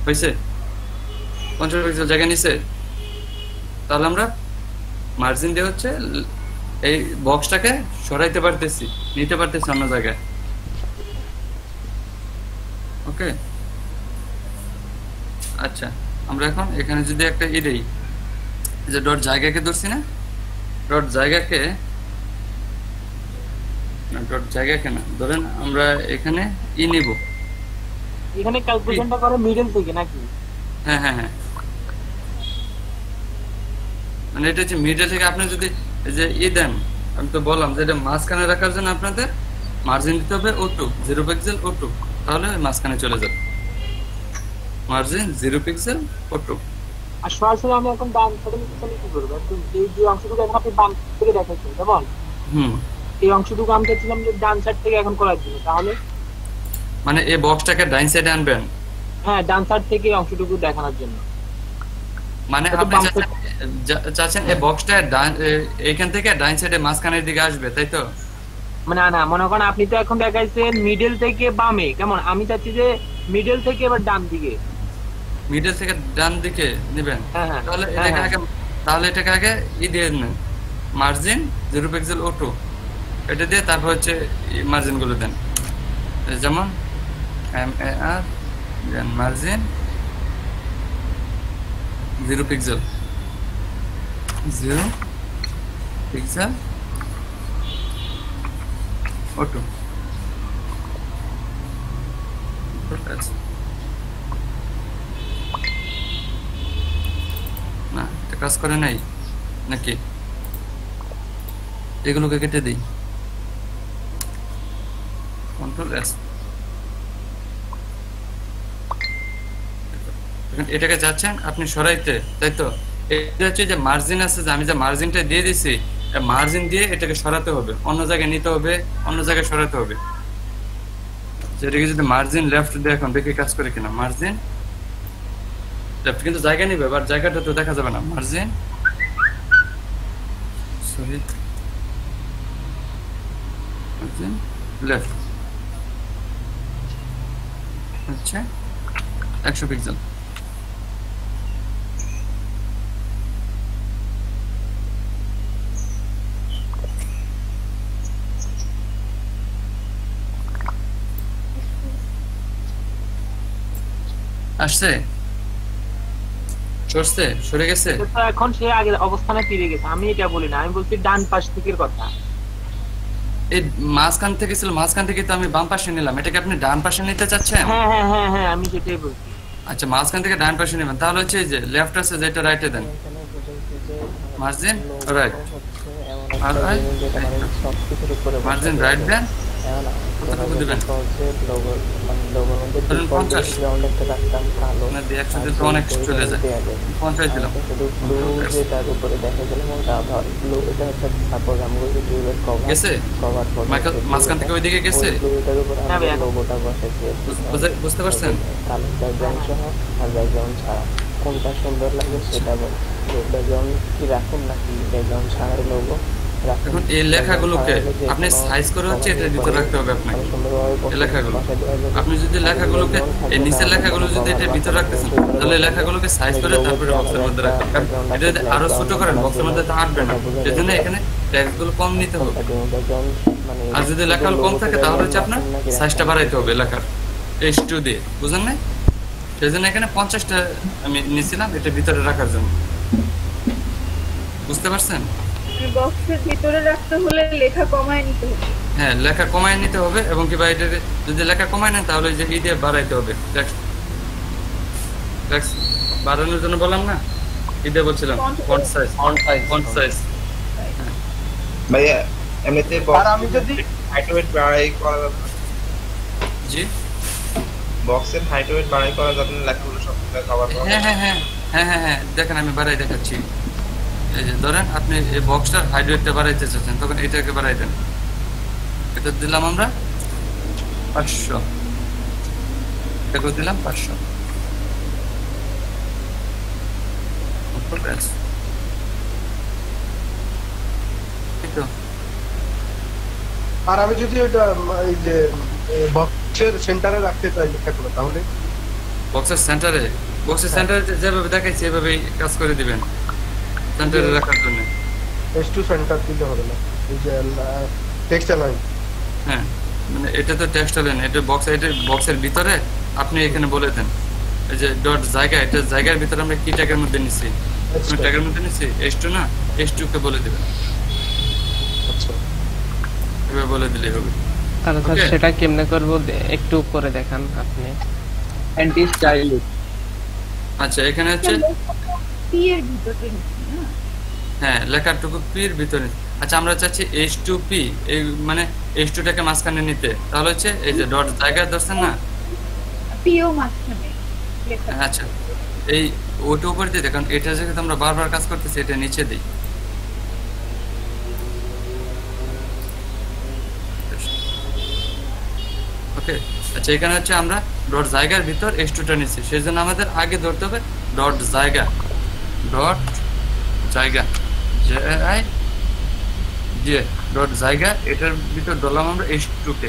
হয়েছে 50 পিক্সেল জায়গা নিছে। তাহলে আমরা মার্জিন দিয়ে হচ্ছে এই বক্সটাকে সরাইতে পারতেছি, নিতে পারতেছি অন্য জায়গায়। ওকে, আচ্ছা আমরা এখন এখানে যদি একটা দেই, যে ডট জায়গাকে ধরছি না, ডট জায়গাকে না, ধরেন আমরা এখানে নিব, এখানে ক্যালকুলেশনটা করে মিডল থেকে নাকি? হ্যাঁ হ্যাঁ হ্যাঁ, মানে এটা হচ্ছে মিডল থেকে। আপনি যদি এই যে দেন, আমি তো বললাম যে এটা মাঝখানে রাখার জন্য আপনাদের মার্জিন দিতে হবে O2, 0 পিক্সেল O2, তাহলে মাঝখানে চলে যাবে মার্জিন 0 পিক্সেল O2। আর সরাসরি আমি এখন ডান সাইডে নিতে চাইলে কি করব? একদম এই যে অংশটুকু এখন আপনি বাম থেকে দেখাচ্ছেন, কেমন? এই অংশটুকু আমি চাচ্ছিলাম যে ডান সাইড থেকে এখন করার জন্য, তাহলে মানে এই বক্সটাকে ডান সাইডে আনবেন। হ্যাঁ, ডান সাইড থেকে এই অংশটুকু দেখানোর জন্য। মানে আপনি চাচ্ছেন এই বক্সটা এইখান থেকে ডান সাইডে মাঝখানের দিকে আসবে, তাই তো? মানে না, মনে করেন আপনি তো এখন দেখাইছেন মিডল থেকে বামে, কেমন? আমি চাচ্ছি যে মিডল থেকে এবার ডান দিকে, মিডল থেকে ডান দিকে নেবেন। হ্যাঁ, তাহলে এটাকে আগে দিয়ে নেন, মার্জিন 0 পিক্সেল O2, এটা দিয়ে তারপর হচ্ছে মার্জিন গুলো দেন, যেমন MAR দেন মার্জিন 0 পিক্সেল O2। না এটা কাজ করে নাই নাকি, এগুলোকে কেটে দিই, কন্ট্রোল এস। এটাকে যাচ্ছেন আপনি সরাইতে, তাই তো? এটা হচ্ছে যে মার্জিন আছে, যে আমি যে মার্জিনটা দিয়ে দিছি, মার্জিন দিয়ে এটাকে সরাতে হবে, অন্য জায়গায় নিতে হবে, অন্য জায়গায় সরাতে হবে। যেটাকে যদি মার্জিন লেফট দিয়ে এখন দেখে কাজ করে কিনা, মার্জিন লেফট কিন্তু জায়গা নিবে, বাট জায়গাটা তো দেখা যাবে না। মার্জিন লেফট হচ্ছে 100 পিক্সেল। আসছে, সরে গেছে, এখন সে আগের অবস্থানে ফিরে গেছে। আমি এটা বলি না, আমি বলছি ডান পাশ দিকের কথা। এই মাঝখান থেকে ছিল, মাঝখান থেকে তো আমি বাম পাশে নিলাম, এটাকে আপনি ডান পাশে নিতে চাচ্ছেন? হ্যাঁ হ্যাঁ হ্যাঁ হ্যাঁ, আমি সেটাই বলছি। আচ্ছা মাঝখান থেকে ডান পাশে নেবেন, তাহলে হচ্ছে এই যে লেফট আছে যেটা রাইটে দেন, মার্জিন রাইট হচ্ছে এমন একটা জিনিস যেটা মানে সবকিছুর উপরে মার্জিন রাইট দেন কতটুকু দিবেন লোগো মানে লোগোর মধ্যে ডিফল্ট ব্যাকগ্রাউন্ড একটা রাখতাম কালো না দিয়ে একসাথে তো অনেক চলে যায় 50 দিলাম শুধু ব্লু যেটার উপরে দেখা গেল ওটা আবার ব্লু এটা হচ্ছে সাপোজ আমরা ইউটিউবের কভার গেছে কভার ফটো মাঝখান থেকে ওইদিকে গেছে এটার উপরে আমরা লোগোটা বসাইছি বুঝতে পারছেন কালো ব্যাকগ্রাউন্ড সহ আর ব্যাকগ্রাউন্ড ছাড়া কোনটা সুন্দর লাগে সেটা বল ব্যাকগ্রাউন্ড কি রাখুন নাকি ব্যাকগ্রাউন্ড ছাড়াই লোগো এখন এই লেখাগুলোকে আপনি সাইজ করে হচ্ছে এটার ভিতরে রাখতে হবে আপনাকে এই লেখাগুলো আপনি যদি লেখাগুলোকে এই নিচের লেখাগুলো যদি এটার ভিতরে রাখতেছেন তাহলে লেখাগুলোকে সাইজ করে তারপরে বক্সের মধ্যে রাখবেন কারণ এটা যদি আরো ছোট করেন বক্সের মধ্যে তো আটবে না সেজন্য এখানে ট্যাগগুলো কম নিতে হবে আর যদি লেখাগুলো কম থাকে তাহলে হচ্ছে আপনার সাইজটা বাড়াইতে হবে লেখার H2 দিয়ে বুঝেন না সেজন্য এখানে 50টা আমি নিছিলাম এটা ভিতরে রাখার জন্য বুঝতে পারছেন বক্সের ভিতরে রাখতে হলে লেখা কমায় নিতে হবে হ্যাঁ লেখা কমায় নিতে হবে এবং কি বা এটা যদি লেখা কমায় নেন তাহলে যে এই দিয়ে বাড়াইতে হবে টেক্সট বাড়ানোর জন্য বললাম না এই দিয়ে বলছিলাম ফন্ট সাইজ ভাইয়া এমনিতে আর আমি যদি হাইট ওয়েট বাড়াই করা যাবে জি বক্সের হাইট ওয়েট বাড়াই করা যাবে না লেখাগুলো সব কভার করা হ্যাঁ দেখেন আমি বাড়াই দেখাচ্ছি এই যে ধরেন আপনি এই বক্সটার হাইট ওয়েটটা বাড়াইতে চাচ্ছেন তখন এটাকে বাড়াই দেন এটা দিলাম আমরা 500 এটাকে দিলাম 500 আর আমি যদি ওটা এই যে বক্সের সেন্টারে রাখতে চাই লেখাগুলো তাহলে বক্সের সেন্টারে যেভাবে দেখাইছি এভাবেই কাজ করে দিবেন সেন্টারে রাখার জন্য H2 সেন্টার দিতে হবে না এই যে টেক্সট লাইন হ্যাঁ মানে এটা তো টেক্সট লাইন এটা বক্সের ভিতরে আপনি এখানে বলে দেন এই যে ডট জায়গা এটা জায়গার ভিতরে আমরা কি ট্যাগের মধ্যে নিছি ট্যাগের মধ্যে নিছি H2 না H2 কে বলে দিবেন আচ্ছা এভাবে বলে দিলেই হবে তাহলে স্যার সেটা কেমনে করব একটু করে দেখান আপনি অ্যান্টি স্টাইল আচ্ছা এখানে হচ্ছে পি এর ভিতরে হ্যাঁ লেখাটুকু পি এর ভিতরে আচ্ছা আমরা চাচ্ছি H2P এই মানে H2 টাকে মাঝখানে নিতে তাহলে হচ্ছে এই যে ডট জায়গা ধরছেন না পিও মাঝখানে লেখা আচ্ছা এই ওটা উপর দিয়ে দেখুন এটা যেহেতু আমরা বারবার কাজ করতেছি এটা নিচে দিই ওকে আচ্ছা এখানে হচ্ছে আমরা ডট জায়গার ভিতর H2 টা নিচ্ছি সেজন্য আমাদের আগে ধরতে হবে ডট জায়গা ডট জায়গা এটার ভিতর ধরলাম আমরা H2 কে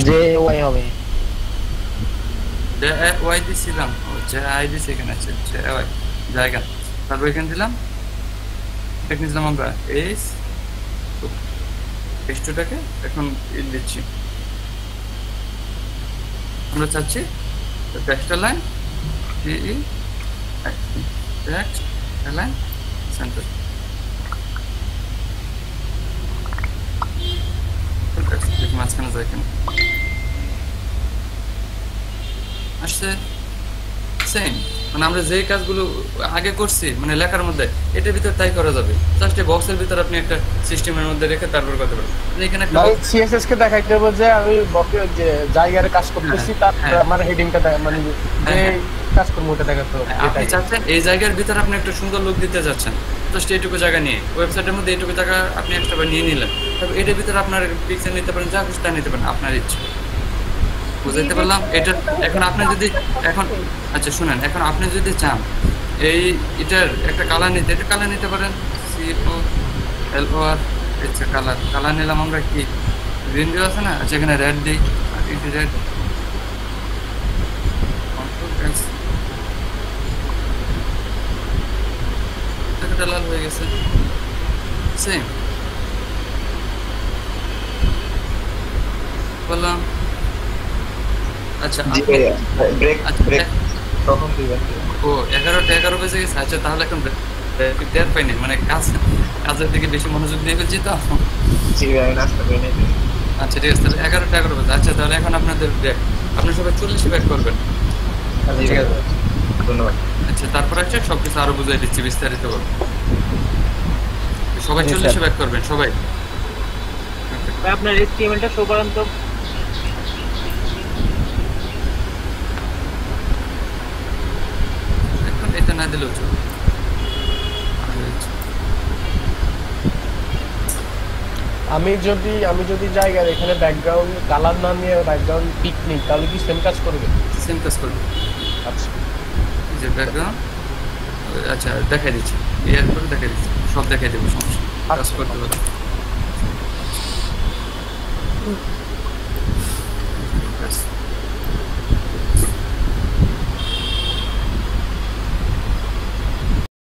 যে ওয়াই হবে যে ওয়াই দিছিলাম যে আই দিছি এখানে আছে যে ওয়াই জায়গা তারপর এখানে দিলাম এখানে দিলাম আমরা H2 টাকে এখন দিচ্ছি আমরা চাচ্ছি text line text line centre মাঝখানে যায় কেন আসছে সেম মানে আমরা যে কাজগুলো আগে করছি মানে লেখার মধ্যে এটার ভিতর তাই করা যাবে জাস্ট বক্সের ভিতর আপনি একটা সিস্টেমের মধ্যে রেখে তারপর করতে পারবেন এখানে একটা সিএসএস কে দেখাইতে হবে যে আমি বক্সের যে জায়গায় কাজ করতেছি তার আমার হেডিংটা মানে যে কাজ করব ওটা দেখাতে হবে আপনি চাচ্ছেন এই জায়গার ভিতর আপনি একটা সুন্দর লুক দিতে যাচ্ছেন জাস্ট এইটুকু জায়গা নিয়ে ওয়েবসাইটের মধ্যে এইটুকু জায়গা আপনি এক্সট্রা নিয়ে নিলেন তবে এটার ভিতরে আপনার পিকচার নিতে পারেন যা খুশি তা নিতে পারেন আপনার ইচ্ছে বুঝতে পারলাম এটা এখন আপনি যদি এখন আচ্ছা শুনেন এখন আপনি যদি চান এই এটার একটা কালার নিতে এটা কালার নিতে পারেন COLOR আচ্ছা কালার নিলাম আমরা কি গ্রিন দিয়ে আছে না আচ্ছা এখানে রেড দিই রেড এটা লাল হয়ে গেছে সেম বললাম আচ্ছা ব্রেক তখন দিবেন ও 11 বেজে গেছে আচ্ছা তাহলে এখন টের পাইনি মানে কাজের দিকে বেশি মনোযোগ দিয়ে ফেলছি তো জি ভাই নাস্তা করে নিতে আচ্ছা ঠিক আছে তাহলে 11 বেজে আচ্ছা তাহলে এখন আপনাদের ব্রেক আপনি সবাই 40 ব্রেক করবেন ঠিক আছে ধন্যবাদ। আচ্ছা তারপর আছে সবকিছু আরো বুঝাই দিচ্ছি বিস্তারিত ভাবে। সবাই জি, 40 স্যার। ব্যাক করবেন সবাই। ভাই আপনার HTML টা শো করেন তো। এখন এটা না দিলেও চলবে। আমি যদি জায়গার এখানে ব্যাকগ্রাউন্ড কালার না নিয়ে ব্যাকগ্রাউন্ড পিক নিই তাহলে কি সেম কাজ করবে? সেম কাজ করবে। আচ্ছা এই যে ব্যাকগ্রাউন্ড আচ্ছা দেখাই দিচ্ছি, এর পরে দেখাই দিচ্ছি, সব দেখাই দেবো, সমস্যা কাজ করতে পারবে।